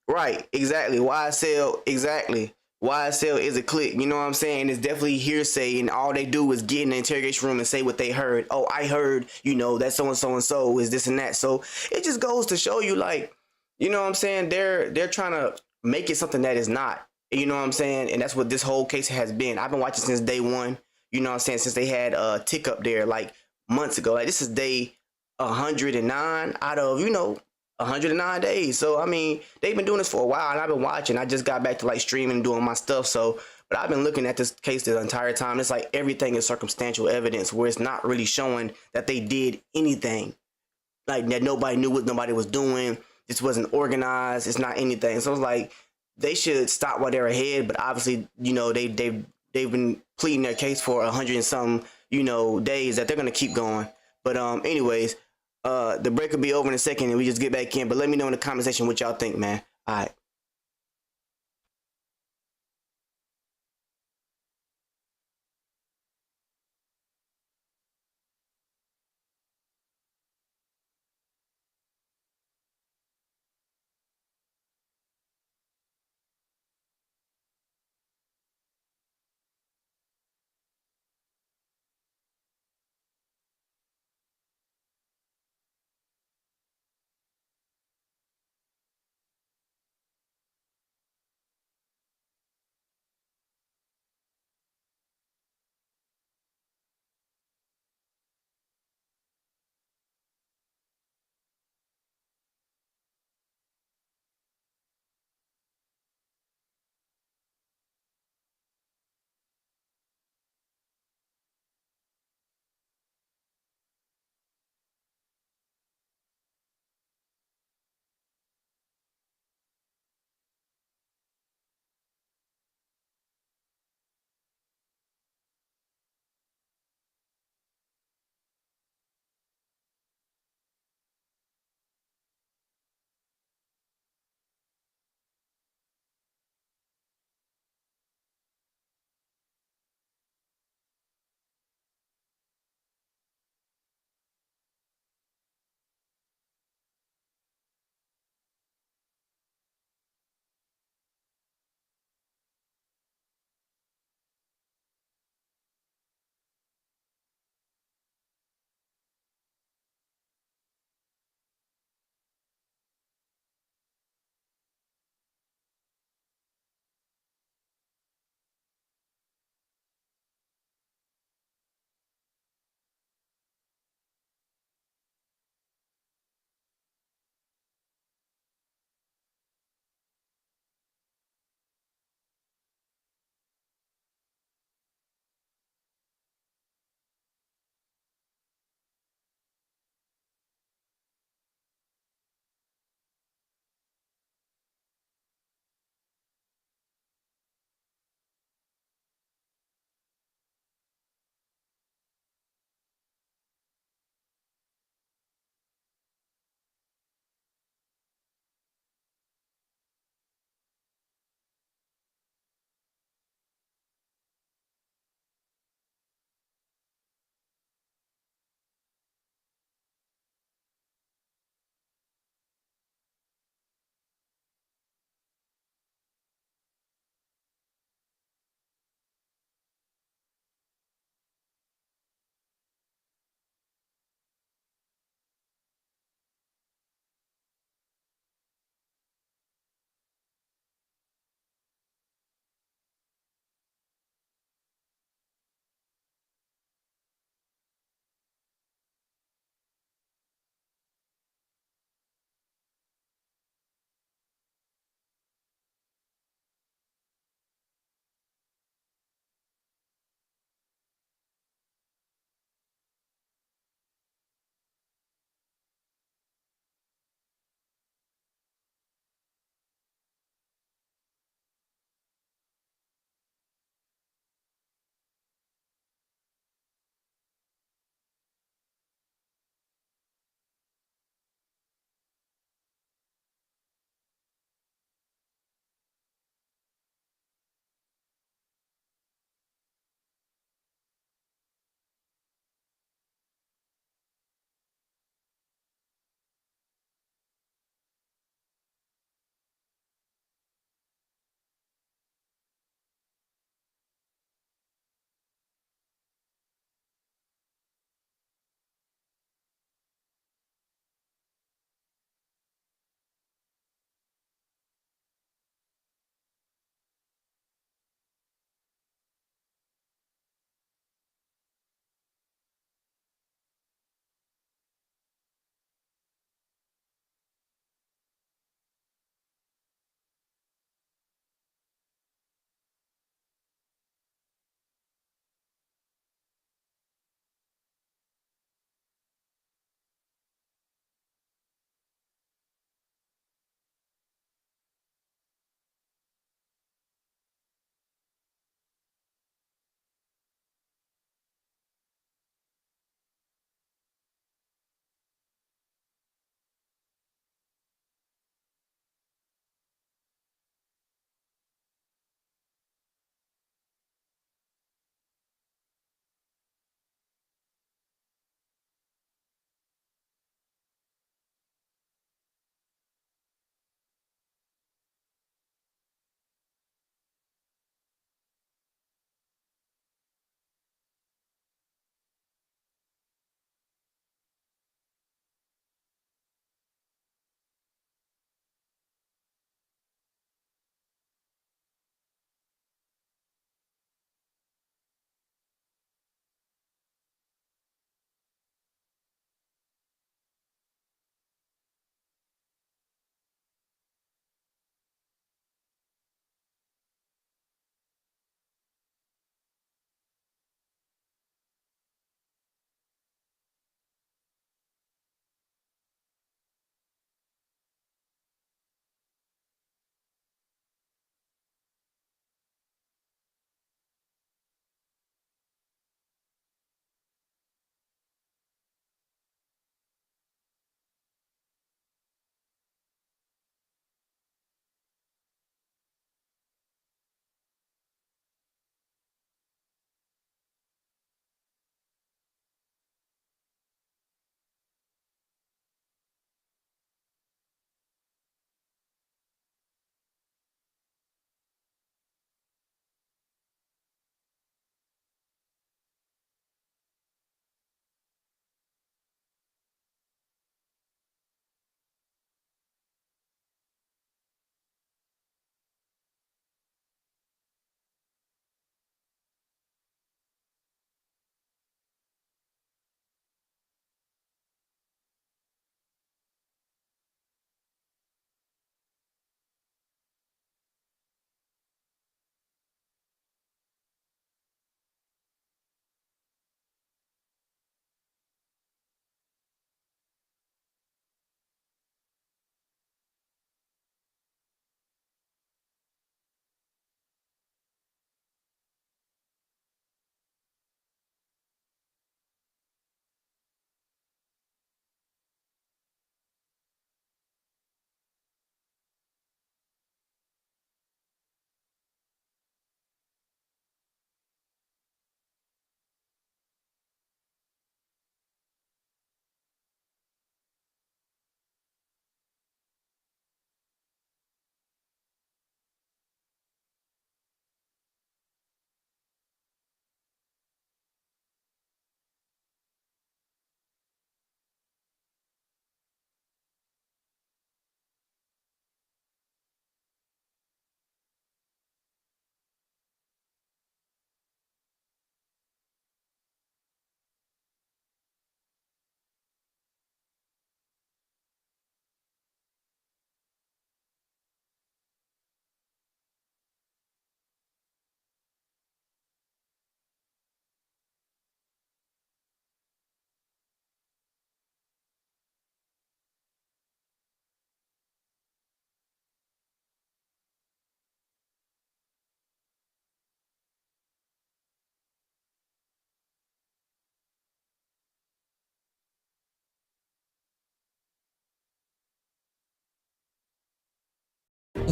right, exactly. YSL, exactly. YSL is a clique, you know what I'm saying? It's definitely hearsay, and all they do is get in the interrogation room and say what they heard. Oh, I heard, you know, that so-and-so is this and that. So it just goes to show you, like, you know what I'm saying? They're trying to make it something that is not. You know what I'm saying? And that's what this whole case has been. I've been watching since day one, you know what I'm saying? Since they had Tick up there, like, months ago. Like, this is day 109 out of, you know, 109 days. So I mean, they've been doing this for a while, and I've been watching. I just got back to like streaming and doing my stuff. So, but I've been looking at this case the entire time. It's like everything is circumstantial evidence where it's not really showing that they did anything, like that nobody knew what nobody was doing. This wasn't organized. It's not anything. So it's like they should stop while they're ahead. But obviously, you know, they've been pleading their case for 100 and some, you know, days, that they're gonna keep going. But anyways. The break will be over in a second and we just get back in. But let me know in the comment section what y'all think, man. All right.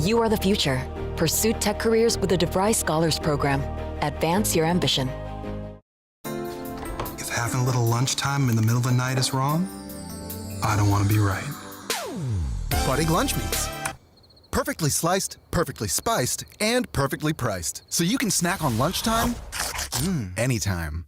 You are the future. Pursue tech careers with the DeVry Scholars Program. Advance your ambition. If having a little lunchtime in the middle of the night is wrong, I don't want to be right. Buddig lunch meats. Perfectly sliced, perfectly spiced, and perfectly priced. So you can snack on lunchtime anytime.